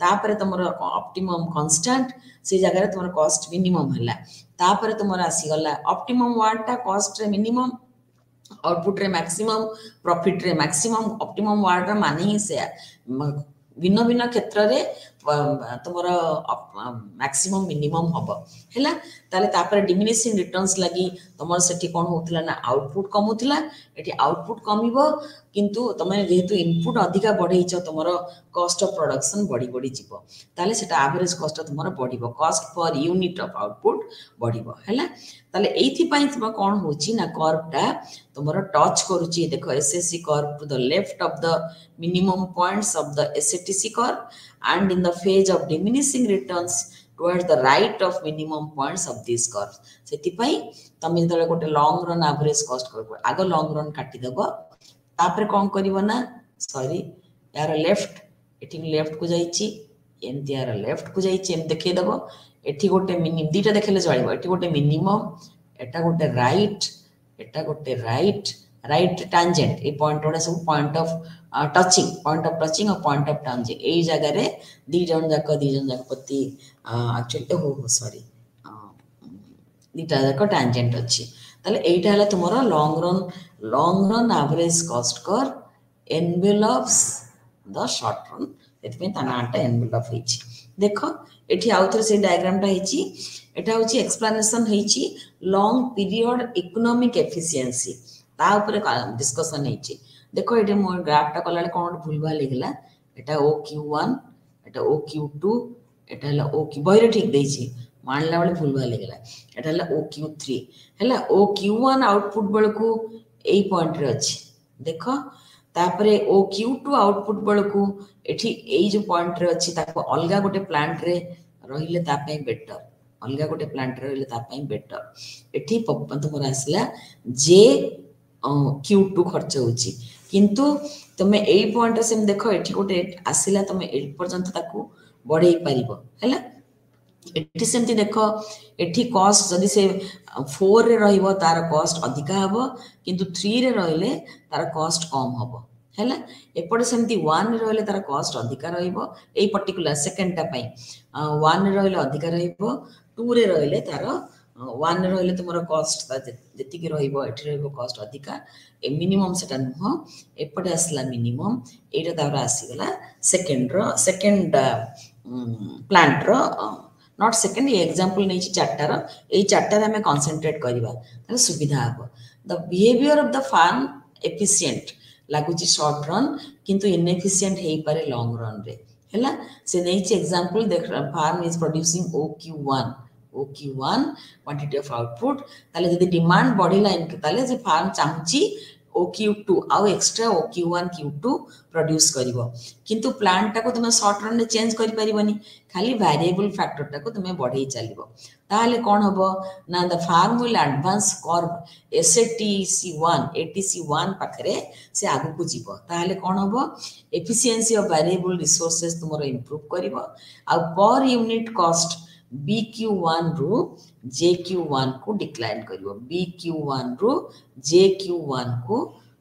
तापरे तमरो ऑप्टिमम कांस्टेंट से जगह तुम कॉस्ट मिनिमम है तापर तुम आसीगला ऑप्टिमम वार्डटा कॉस्ट रे मिनिमम आउटपुट रे मैक्सिमम प्रॉफिट रे मैक्सिमम ऑप्टिमम वार्ड रे माने ही से भिन्न भिन्न क्षेत्र रे तुमर मैक्सिमम मिनिमम हबो हैला ताले तापर डिमिनिशिंग रिटर्न्स लगी तुमर सेठी कोन होतला ना आउटपुट कमुतला एठी आउटपुट कमिबो किंतु तमे जेहेतु इनपुट अधिका बढ़ेइछ तुमर कॉस्ट ऑफ प्रोडक्शन बढ़ी बढ़ी जिवो ताले सेटा एवरेज कॉस्ट तुमर बढ़िबो cost per unit of output बढ़िबो हैला ताले एथि पई तुम कोन होची ना कर्वटा तुमर टच करूची देखो SSC curve to the left of the minimum points of the STC curve and in the phase of diminishing returns towards the right of minimum points of this curve सेति पई तमे जले गोटे long run average cost curve आगो long run काटी देबो तापर कोन करिवो ना सॉरी यार लेफ्ट एठी लेफ्ट को जाईची एमती यार लेफ्ट को जाईची एम देखे देबो एठी गोटे मिनिमम दीटा देखले चलिबो एठी गोटे मिनिमम एटा गोटे राइट राइट टैंजेंट ए पॉइंट ओडा सब पॉइंट ऑफ टचिंग और पॉइंट ऑफ टैंजेंट ए जगह रे दी जन जाक पति एक्चुअली हो सॉरी दीटा जाक टैंजेंट अछि ताले एटा हला तुमरो long run average cost curve envelopes the short run एतपे ता नाटा एनवेलप हिची देखो एठी आउथर से डायग्राम टा हिची एटा होची एक्सप्लेनेशन हिची लॉन्ग पीरियड इकोनॉमिक एफिशिएंसी ता ऊपर डिस्कशन हिची देखो एटे मोर ग्राफ टा कलाले कोन भूल भाल लिखला एटा OQ1 एटा OQ2 एटा हला OQ बहिरे ठीक देछि मानला वाले भूल भाल लिखला एटा हला OQ3 हला OQ1 आउटपुट बळकू एई पॉइंट रे अछि देखो तापरे OQ2 आउटपुट बळकू एठी एई जो पॉइंट रे अछि ताको अलगा गोटे प्लांट रे रहिले ता पई बेटर अलगा गोटे प्लांट रे रहिले ता पई बेटर एठी तुमरा आसला जे Q2 खर्च होची किंतु तमे एई पॉइंट से देखो एठी गोटे आसिला तमे 8 पर्यंत ताकू बढ़ेई परिबो हैला एठी सेमती देखो एठी कॉस्ट जदी से 4 रे रहिबो तार कॉस्ट अधिका हबो किंतु 3 रे रहिले तार कॉस्ट कम हबो हैला एपटे सेमती 1 रे रहिले तार कॉस्ट अधिका रहिबो एई पर्टिकुलर सेकंड टा पई 1 रे रहिले अधिका रहिबो 2 रे रहले तार 1 रे रहले तुमर कॉस्ट जेति कि रहइबो एठी रहइबो कॉस्ट अधिका ए मिनिमम सेटा नुह एपटे आसला मिनिमम एटा तार आसी गला सेकंड प्लांट रो नॉट सेकंड ये एग्जांपल नै चारटा रो ए चारटा रे हमें कंसंट्रेट करबा ताले सुविधा हबो the behaviour of the firm efficient लागुची शॉर्ट रन किंतु इनएफिशिएंट हेई पारे लॉन्ग रन रे हैला से नै एग्जांपल देख firm is producing OQ1 quantity of output ताले जदी डिमांड बढ़िला इनके ताले जे फार्म चाहूची OQ2 आउ एक्स्ट्रा OQ1 Q2 प्रोड्यूस करिवो किंतु प्लांट टाको तुमे शॉर्ट रन रे चेंज करि परिबनी खाली वेरिएबल फैक्टर टाको तुमे बढ़ेई चलिबो ताले कोन हबो ना the firm will advance curve ATC1 पाखरे से आगु को जीवो ताले कोन हबो एफिशिएंसी ऑफ वेरिएबल रिसोर्सेस तुमरो इंप्रूव करिवो आ पर यूनिट कॉस्ट BQ1 रु JQ1 को डिक्लाइन करिवो BQ1 रु JQ1 को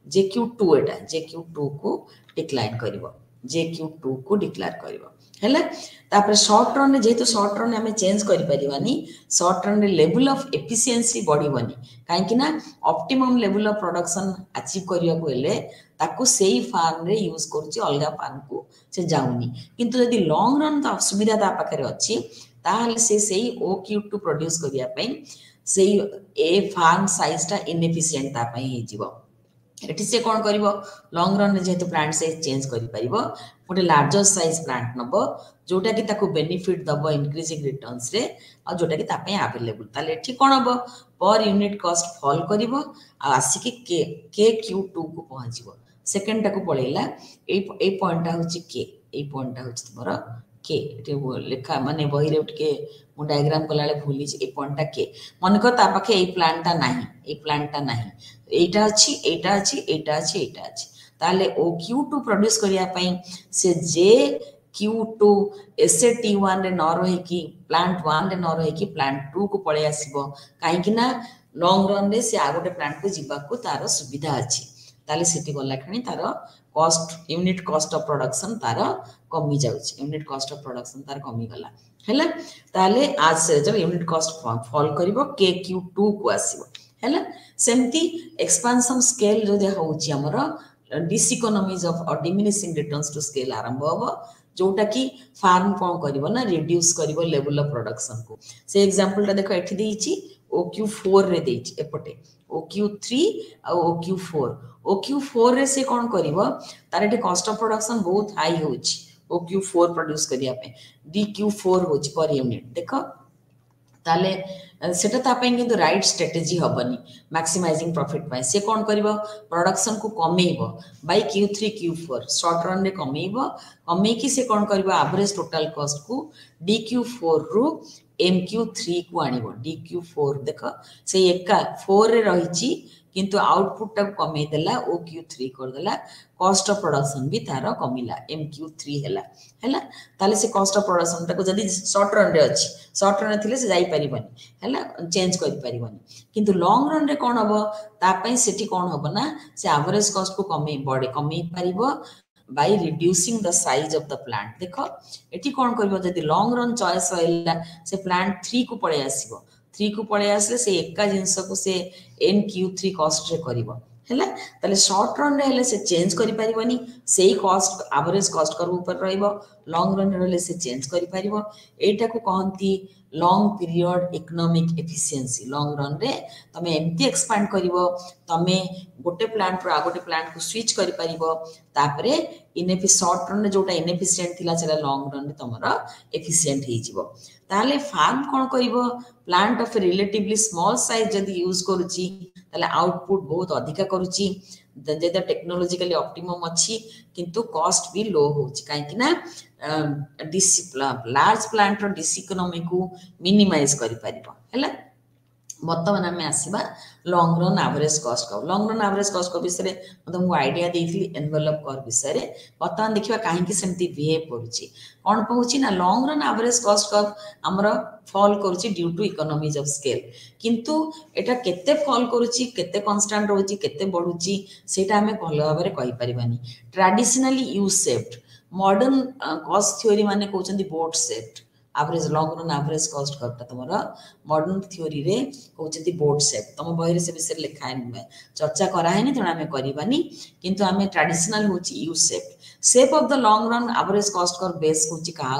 JQ2 एटा JQ2 को डिक्लाइन करिवो JQ2 को डिक्लेयर करिवो हैला तापर शॉर्ट रन जेतु शॉर्ट रन हमें चेंज करि परिवानी शॉर्ट रन रे लेवल ऑफ एफिशिएंसी बढ़िवनी काहे कि ना optimum level of production achieve करिया को हेले ताको सेही फार्म रे यूज करछि अलगा फार्म को से जाउनी किंतु यदि लॉन्ग रन तो सुविधा ता पाखरे अछि ताहले से सेही OQ2 प्रोड्यूस करिया पई सेही ए फार्म साइज ता इनएफिशिएंट ता पई हे जीवो एठी से कोन करिवो लॉन्ग रन रे जेतु प्लांट साइज चेंज करि परिवो गोटे लार्जर साइज प्लांट नबो जोटा कि ताको बेनिफिट दबो इंक्रीजिंग रिटर्न्स रे आ जोटा कि तापे अवेलेबल ताले एठी कोन हबो पर यूनिट कॉस्ट फॉल करिवो आ आसी के KQ2 को पहुंचीबो सेकंड टाको पळेला ए पॉइंट ता होची के ए पॉइंट ता होची तमरा के एठी लेखा माने बही रे उठके मु डायग्राम कलाले भूली ए पॉइंट ता के मन को ता पाखे ए प्लांट ता नाही एटा अछि एटा अछि एटा अछि एटा अछि ताले OQ2 प्रोड्यूस करिया पई से JQ2 SAT1 रे न रही कि प्लांट 1 रे न रही कि प्लांट 2 को पळे आसीबो काहे कि ना लॉन्ग रन रे से आगोटे प्लांट को जिबा को तारो सुविधा अछि ताले सिटी गला खणी तारो cost unit cost of production तारो कमी जाउछ यूनिट कॉस्ट ऑफ प्रोडक्शन तार कमी गला हैला ताले आज से जब यूनिट कॉस्ट फॉल करिवो KQ2 को आसीबो हैला सेमती एक्सपेंशन स्केल जो दे होउची हमरो डिसइकोनॉमीज ऑफ और डिमिनिशिंग रिटर्न्स टू स्केल आरंभ होबो जोटा कि फार्म कोन करिवो ना रिड्यूस करिवो लेवल ऑफ प्रोडक्शन को से एग्जांपल ता देखो एठी देइची OQ4 रे देइची एपटे OQ3 आ OQ4 रे से कोन करिवो तार एठी कॉस्ट ऑफ प्रोडक्शन बहुत हाई होउची OQ4 प्रोड्यूस करिया पे DQ4 होची पर यूनिट देखो ताले सेटा ता पे किंतु राइट स्ट्रेटजी हबनी मैक्सिमाइजिंग प्रॉफिट पाए से कोन करिवो प्रोडक्शन को कमेइबो bye Q3 Q4 short run रे कमेइ कि से कोन करिवो एवरेज टोटल कॉस्ट को DQ4 रु MQ3 को आनिबो DQ4 देखो से एका 4 रे रहिची किंतु आउटपुट टा कमे देला OQ3 कर देला कॉस्ट ऑफ प्रोडक्शन भी तारो कमिला MQ3 हैला ताले से कॉस्ट ऑफ प्रोडक्शन टा को जदी शॉर्ट रन रे अछि शॉर्ट रन थिले से जाई परिबनी हैला चेंज करि परिबनी किंतु लॉन्ग रन रे कोन हबो ता पई सेठी कोन हबो ना से एवरेज कॉस्ट को कमे परिबो by reducing the size of the plant देखो एठी कोन करबो जदी लॉन्ग रन चॉइस होइला से प्लांट 3 को पळे आसीबो 3 को पळे आसले से एका जिंस को से NQ3 कॉस्ट रे करिवो हैला तले शॉर्ट रन रे हेले से चेंज करि परिबनी सेही कॉस्ट एवरेज कॉस्ट कर्व ऊपर रहइबो लॉन्ग रन रे से चेंज करि परिबो एटा को कहंती long period economic efficiency long run रे तमे एमती एक्सपांड करिवो तमे गोटे प्लांट रो आगोटे प्लांट को स्विच करि परिबो तापरे शॉर्ट रन रे जोटा इनएफिशिएंट थिला सेला लॉन्ग रन रे तमरा एफिशिएंट हे जिवो ताले फार्म कोन करिवो plant of relatively small size जदी यूज करूची ताले आउटपुट बहुत अधिका करूची जेदा टेक्नोलॉजिकली ऑप्टिमम अछि किंतु कॉस्ट भी लो होची काहे कि ना लार्ज प्लांट रो डिसइकोनॉमी को मिनिमाइज करि परिबो हैला वर्तमान आम आसवा long run average cost curve long run average cost curve विषय में तुमको आइडिया देइथली एनवेलप कर्व विषय रे वर्तमान देखिबा काहे कि सेमती बिहेव करूची कोन पहुची ना long run average cost curve हमरो फॉल करूची due to economies of scale किंतु एटा केते फॉल करूची केते कांस्टेंट रहूची केते बढ़ूची सेटा हमें भलो भाबरे कहि परिबानी traditionally U shaped modern cost theory माने कहउचंदी boat shaped average long run average cost curve तुम मॉडर्न थ्योरी रे कहते बोर्ड सेप तुम बही से विषय लिखा है चर्चा कराए तेणु आम करवानी किंतु आम ट्रेडिशनल हूँ U shape of the long run average cost curve base हूँ क्या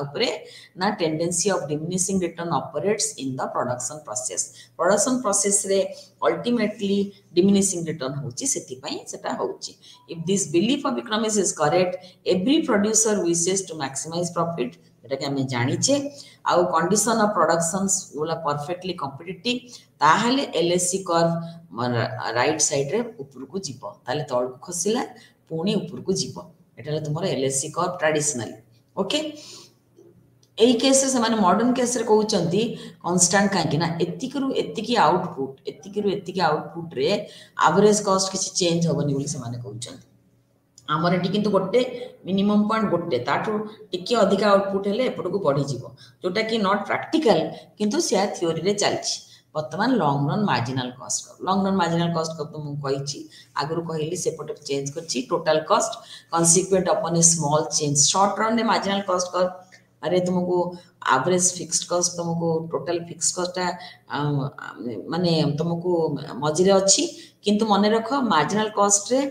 ना tendency of diminishing return operates in the production process रे अल्टीमेटली डिमिनिशिंग रिटर्न होची सेटा होची if this belief of economics is correct every producer wishes to maximise profit जेटा कि आम जानिचे आउ कंडीशन ऑफ प्रोडक्शन वाला परफेक्टली कॉम्पिटिटिव ताहले एलएससी कर्व राइट साइड रे ऊपर को जीव ताले तळ को खसिला पुणी ऊपर को जीव एटा तुमर एलएससी कर्व ट्रेडिशनली ओके एई केस से माने मॉडर्न केस रे कहउचंती कांस्टेंट काहे ना एतिकरू एतिकी आउटपुट रे एवरेज कॉस्ट किछि चेंज होबनी बोली से माने कहउचंती आमर एटी किंतु गोटे मिनिमम पॉइंट गोटे ताठू टिके अधिक आउटपुट हेले एपट को बढ़ी जीवो जोटा कि नॉट प्रैक्टिकल किंतु से थ्योरी रे चलछि वर्तमान लॉन्ग रन मार्जिनल कॉस्ट को तुम कहिछि आगरु कहली सेपट चेंज करछि total cost consequent upon a small change short run रे मार्जिनल कॉस्ट कर अरे तुमको एवरेज फिक्स्ड कॉस्ट तुमको टोटल फिक्स्ड कॉस्ट माने तुमको मझिरे अच्छी किंतु मन रख मार्जिनल कॉस्ट रे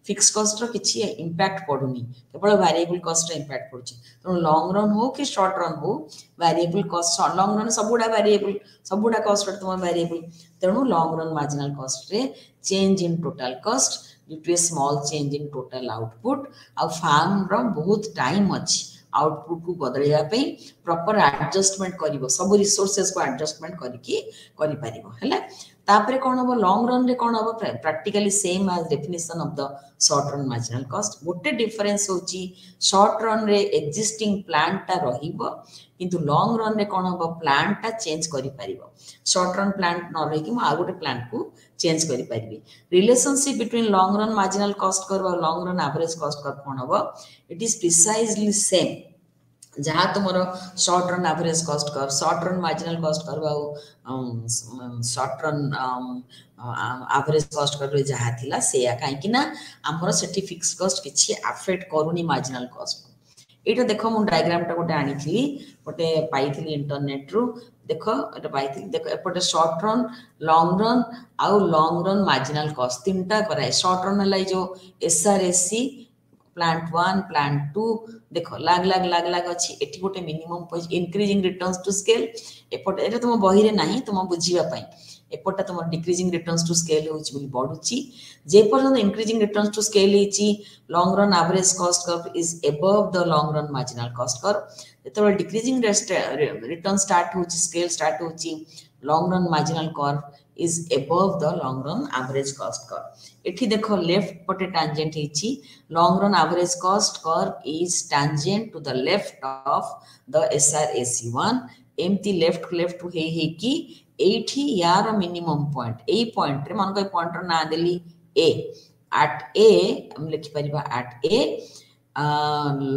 फिक्स्ड कॉस्ट रो किछि इंपैक्ट पडुनी केवल वेरिएबल कॉस्ट रो इंपैक्ट पडुछि तो लॉन्ग रन हो कि शॉर्ट रन हो वेरिएबल कॉस्ट लॉन्ग रन सबुडा वेरिएबल सबुडा कॉस्ट रो तुम वेरिएबल तेणु लॉन्ग रन मार्जिनल कॉस्ट रे change in total cost due to a small change in total output आ फार्म रो बहुत टाइम अछि आउटपुट को बदलैया पे प्रॉपर एडजस्टमेंट करिवो सब रिसोर्सेस को एडजस्टमेंट करिकी करि परिवो हैला तापरे कोन हो लॉन्ग रन रे कोन हो practically same as definition of the short run marginal cost गोटे डिफरेंस होची शॉर्ट रन रे एक्जिस्टिंग प्लांट ता रहिबो किंतु लॉन्ग रन रे कोन हो प्लांट ता चेंज करि परिवो शॉर्ट रन प्लांट न रही कि आ गोटे प्लांट को चेंज करि परिबी relationship between long run marginal cost curve और long run average cost curve कोन हो इट इज प्रिसाइजली सेम जहाँ तुमरो short run average cost curve short run marginal cost curve short run average cost curve जहाँ थिला सेया काहे कि ना हमरो सेठी फिक्स कॉस्ट किछि अफेक्ट करूनी मार्जिनल कॉस्ट एटा देखो मु डायग्राम टा गोटे आनिथिली गोटे पाइथिली इंटरनेट रु देखो एटा पाइथिली देखो एपटे short run long run marginal cost तीनटा कराए शॉर्ट रन हलाई जो एसआरएससी प्लांट 1 प्लांट 2 देखो लाग अछि एठी गोटे minimum increasing returns to scale एपटे एटा तुम बही रे नाही तुम बुझिबा पई एपटा तुम डिक्रीजिंग रिटर्न्स टू स्केल होछि बोली बढ़ुछि जे पर्यंत इंक्रीजिंग रिटर्न्स टू स्केल हिची long run average cost curve is above the long run marginal cost curve जेतबे डिक्रीजिंग रिटर्न स्टार्ट होछि स्केल स्टार्ट होछि long run marginal curve is above the long run average cost curve एठी देखो left पटे tangent हिची long run average cost curve is tangent to the left of the SRAC1 एमती left हे की एठी यार मिनिमम पॉइंट ए पॉइंट रे मन को पॉइंट रो ना देली ए एट ए हम लिखि परिबा eight A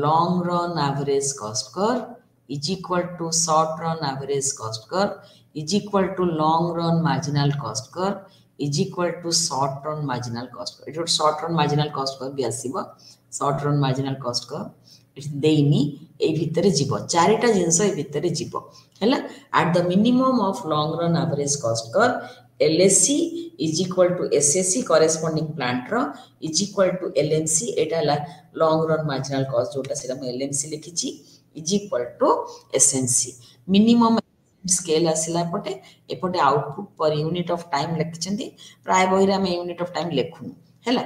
long run average cost curve is equal to short run average cost curve is equal to long run marginal cost curve is equal to short run marginal cost curve it short run marginal cost curve भी आसीबो short run marginal cost curve it देइनी ए भितरे जीवो चारिटा जिंस ए भितरे जीवो हैला at the minimum of long run average cost curve LSC is equal to SSC corresponding plant ro is equal to LMC Etah La long run marginal cost जोटा सेरा मैं LMC लिखिची is equal to SNC minimum scale आसिला पटे एपटे output per unit of time लिखिचंती प्राय बहिरा में यूनिट ऑफ टाइम लेखुनु हैला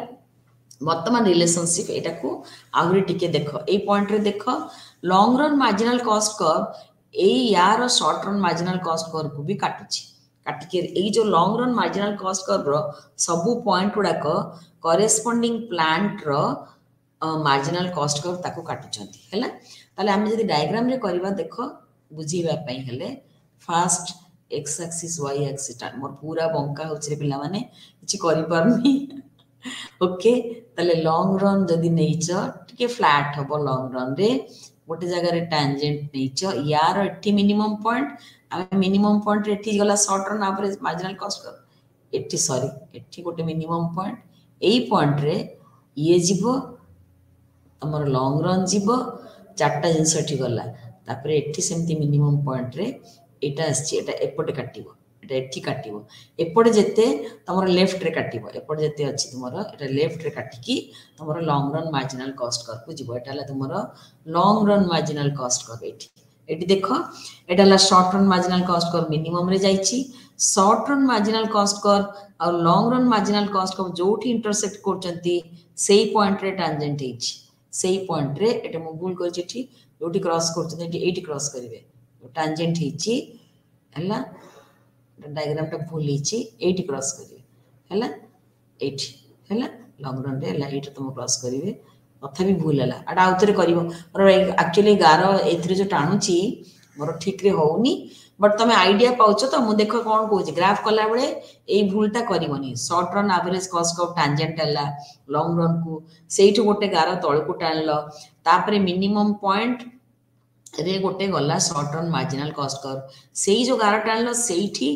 वर्तमान रिलेशनशिप एटा को आगरी टिके देखो ए पॉइंट रे देखो long run marginal cost curve ए यार short run marginal cost curve को भी काटुची काटिके ए जो long run marginal cost curve रो सबु पॉइंट उडा को करेस्पोंडिंग प्लांट रो मार्जिनल कॉस्ट कर्व ताको काटुचंती हैला ताले हम जदी डायग्राम रे करबा देखो बुझीबा पई हेले first X axis Y axis मोर पूरा बंका होछि रे पिला माने किछि करि परनी ओके तले लॉन्ग रन जदी नेच टिके फ्लैट हबो लॉन्ग रन रे गोटे जगह रे टैंजेंट नेच यार एठी मिनिमम पॉइंट आ मिनिमम पॉइंट रे एठी गला short run average marginal cost कर एठी सॉरी एठी गोटे मिनिमम पॉइंट एई पॉइंट रे ये जीवो हमर लॉन्ग रन जीवो चारटा जिंस एठी गला तापर एठी सेमती मिनिमम पॉइंट रे एटा आछि एटा एपटे काटिबो एटा एठी काटिबो एपटे जेते तमरो लेफ्ट रे काटिबो एपटे जेते अछि तुमरो एटा लेफ्ट रे काटिकी तमरो long run marginal cost curve को जिवो एटा ला तुमरो long run marginal cost curve एठी एठी देखो एटा ला short run marginal cost curve minimum रे जाईची short run marginal cost curve और long run marginal cost curve जोठी इंटरसेक्ट करचंती सेही पॉइंट रे टैंजेंट हेची सेही पॉइंट रे एटा मु भूल करछि एठी जोठी क्रॉस करचंती एठी क्रॉस करिवे टैंजेंट हेची हला डायग्राम टा भूल हेची एठी क्रॉस करिवे हला एठी हला लॉन्ग रन रे हला एठी तुम क्रॉस करिवे तथा भी भूल हला आडा आउतरे करिवो और एक्चुअली गारो एथरे जो टाणुची मोर ठीक रे होउनी बट तमे आइडिया पाउछ तो मु देखो कोन कहूची ग्राफ कला बेले एई भूलटा करिवनी short run average cost of tangent हला लॉन्ग रन को सेइठो गोटे गारो तळ को टाणलो तापरे मिनिमम पॉइंट रे गोटे गला short run marginal cost curve सेई जो गारो टाणलो सेइठी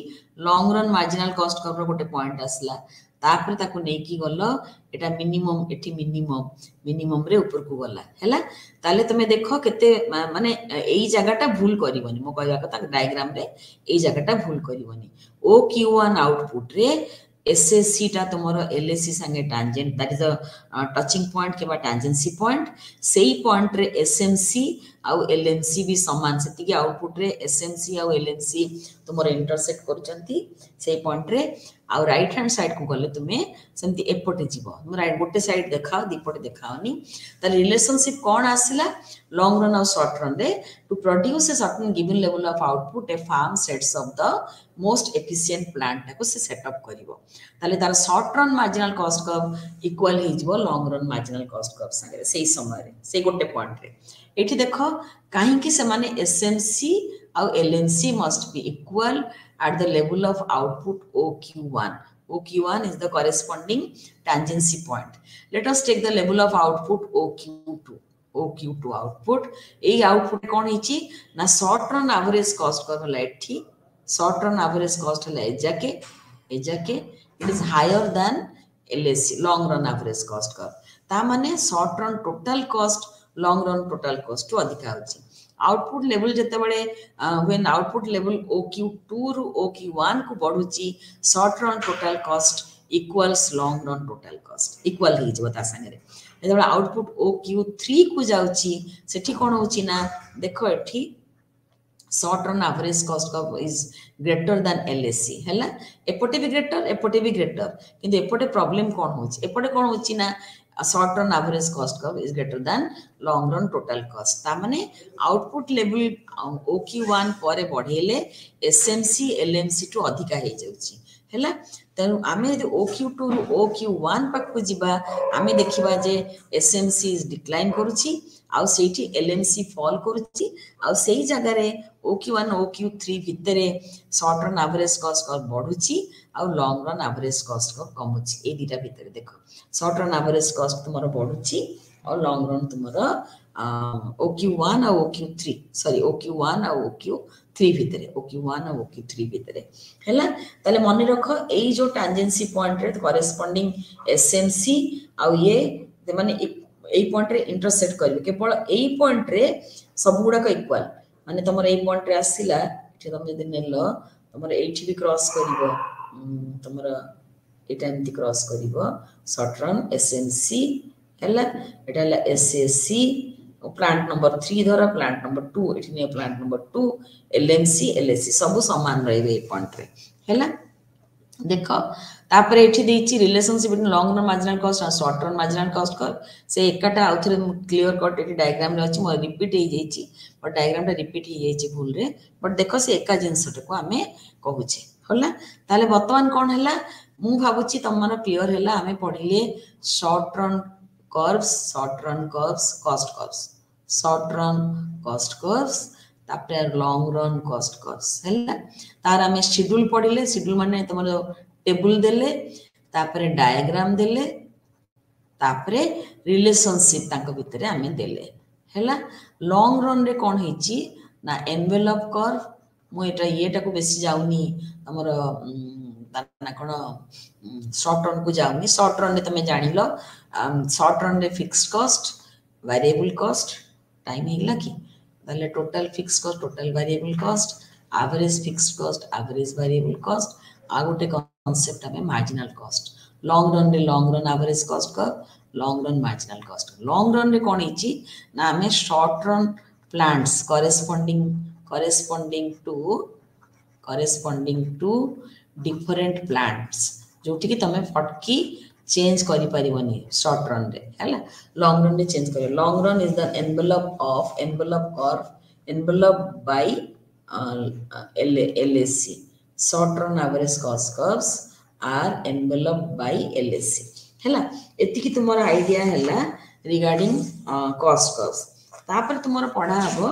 long run marginal cost curve रो गोटे पॉइंट आसला तापरे ताको नेकी गलो एटा मिनिमम एठी मिनिमम रे ऊपर को गला हैला ताले तमे देखो केते माने एई जगहटा भूल करिवनी मो कहया कथा डायग्राम रे एई जगहटा भूल करिवनी ओ Q1 आउटपुट रे एसएससी टा तुमरो एलएससी संगे tangent that is a touching point केबा टैंजेंसी पॉइंट सेई पॉइंट रे एसएमसी आउ एलएनसी भी समान सेति के आउटपुट रे एसएमसी आउ एलएनसी तुमरो इंटरसेक्ट करचंती सेई पॉइंट रे आउ राइट हैंड साइड को गले तुमे सेमती एपटे जीवो तुम राइट गोटे साइड देखाओ दीपटे देखाओनी त रिलेशनशिप कोन आसिला लॉन्ग रन और शॉर्ट रन रे to produce a certain given level of output a firm sets of the most efficient plant को से सेटअप करिवो ताले तार short run marginal cost curve equal हे जीवो long run marginal cost curve संगे सेही समय रे से गोटे पॉइंट रे एठी देखो काहे कि से माने एसएमसी और LNC must be equal at the level of output OQ1. OQ1 is the corresponding tangency point. Let us take the level of output OQ2. OQ2 output. A output कौन है ची ना short run average cost curve light थी short run average cost है एजाके it is higher than LSC long run average cost curve ता माने short run total cost long run total cost तो अधिका होची आउटपुट लेवल जते बळे व्हेन आउटपुट लेवल OQ2 रु OQ1 को बढ़ुची short run total cost equals long run total cost equal हे जबो ता संगे रे जेबे आउटपुट OQ3 को जाउची सेठी कोन होची ना देखो एठी short run average cost curve is greater than LSC हैला एपटे भी ग्रेटर किंतु एपटे प्रॉब्लम कोन होची एपटे कोन होची ना short run average cost curve is greater than long run total cost ता माने आउटपुट लेवल OQ1 परे बढ़ेले SMC LMC टू अधिका हे जाउची हैला तेनु आमे यदि OQ2 रु OQ1 पाक जिबा आमे देखिबा जे SMC इज डिक्लाइन करूची आउ सेठी LMC फॉल करूची आउ सेही जगह रे OQ1 OQ3 भितरे short run average cost curve बढ़ुची आउ long run average cost curve कमुची ए दीटा भितरे देखो शॉर्ट रन एवरेज कॉस्ट तुमरो बढ़ुची और लॉन्ग रन तुमरो OQ1 और OQ3 सॉरी OQ1 और OQ3 भितरे OQ1 और OQ3 भितरे हैला ताले मने रखो एई जो टैंजेंसी पॉइंट रे करेस्पोंडिंग SMC आउ ये माने एई पॉइंट रे इंटरसेक्ट करबे केवल एई पॉइंट रे सब गुडा को इक्वल माने तमरो एई पॉइंट रे आसीला एठी तुम जदि नेलो तमरो एठी भी क्रॉस करिवो तमरो एटा एमती क्रॉस करिवो शॉर्ट रन SMC हैला एटा हला SSC प्लांट नंबर 3 धर प्लांट नंबर 2 एठी ने प्लांट नंबर 2 LMC LSC सब समान रहबे ए पॉइंट रे हैला देखो तापर एठी देछि relationship between long run marginal cost और short run marginal cost curve से एकटा आउथरे क्लियर कट एठी डायग्राम रे अछि म रिपीट हे जेछि बट डायग्राम टा रिपीट हे जेछि भूल रे बट देखो से एका जिंसट को हमें कहूचे होला ताले वर्तमान कोन हैला मु भाबुची तमन क्लियर हैला हमें पढिले short run curves cost curves short run cost curves तापर लॉन्ग रन कॉस्ट कर्व्स हैला तार हमें शेड्यूल पढिले शेड्यूल माने तमरो टेबल देले तापर डायग्राम देले तापर रिलेशनशिप ताको भितरे हमें देले हैला लॉन्ग रन रे कोन हेची ना एनवेलप कर्व मु एटा येटा को बेसी जाउनी हमर ना कोन शॉर्ट रन को जाउनी शॉर्ट रन रे तमे जानिलो शॉर्ट रन रे fixed cost variable cost time हेला की ताले total fix cost total variable cost average fixed cost average variable cost आ गोटे कांसेप्ट हमें मार्जिनल कॉस्ट लॉन्ग रन रे long run average cost curve long run marginal cost long run रे कोन हिची ना हमें short run plants corresponding to different plants जोठी कि तमे फटकी चेंज करि परिबनी शॉर्ट रन रे हैला लॉन्ग रन रे चेंज करियो long run is the envelope by LSC short run average cost curves are enveloped by LSC हैला एति कि तुमरा आईडिया हैला रिगार्डिंग कॉस्ट कर्व्स तापर तुमरा पढ़ा हबो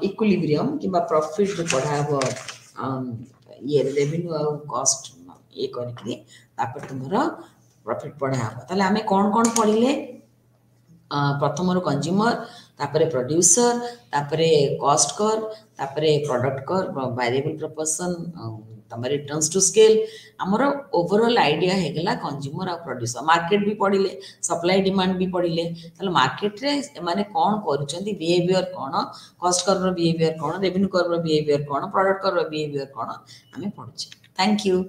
इक्विलिब्रियम किबा प्रॉफिट रे पढ़ा हबो ये रेवेन्यू और कॉस्ट ये करके तापर तुमरा प्रॉफिट पढ़ा हबो ताले हमें कोन पढ़िले प्रथम कंज्यूमर तापरे प्रोड्यूसर तापरे कॉस्ट कर्व तापरे प्रोडक्ट कर्व वेरिएबल प्रोपोर्शन तम रिटर्न्स टू स्केल आमर ओवरऑल आइडिया है गला कंज्यूमर और प्रोड्यूसर मार्केट भी पढ़िले सप्लाई डिमांड भी पढ़िले ताले मार्केट रे माने कोन करूचंती बिहेवियर कोन कॉस्ट कर्व रो बिहेवियर कोन रेवेन्यू कर्व रो बिहेवियर कोन प्रोडक्ट कर्व रो बिहेवियर कोन हमें पढ़ुचे थैंक यू।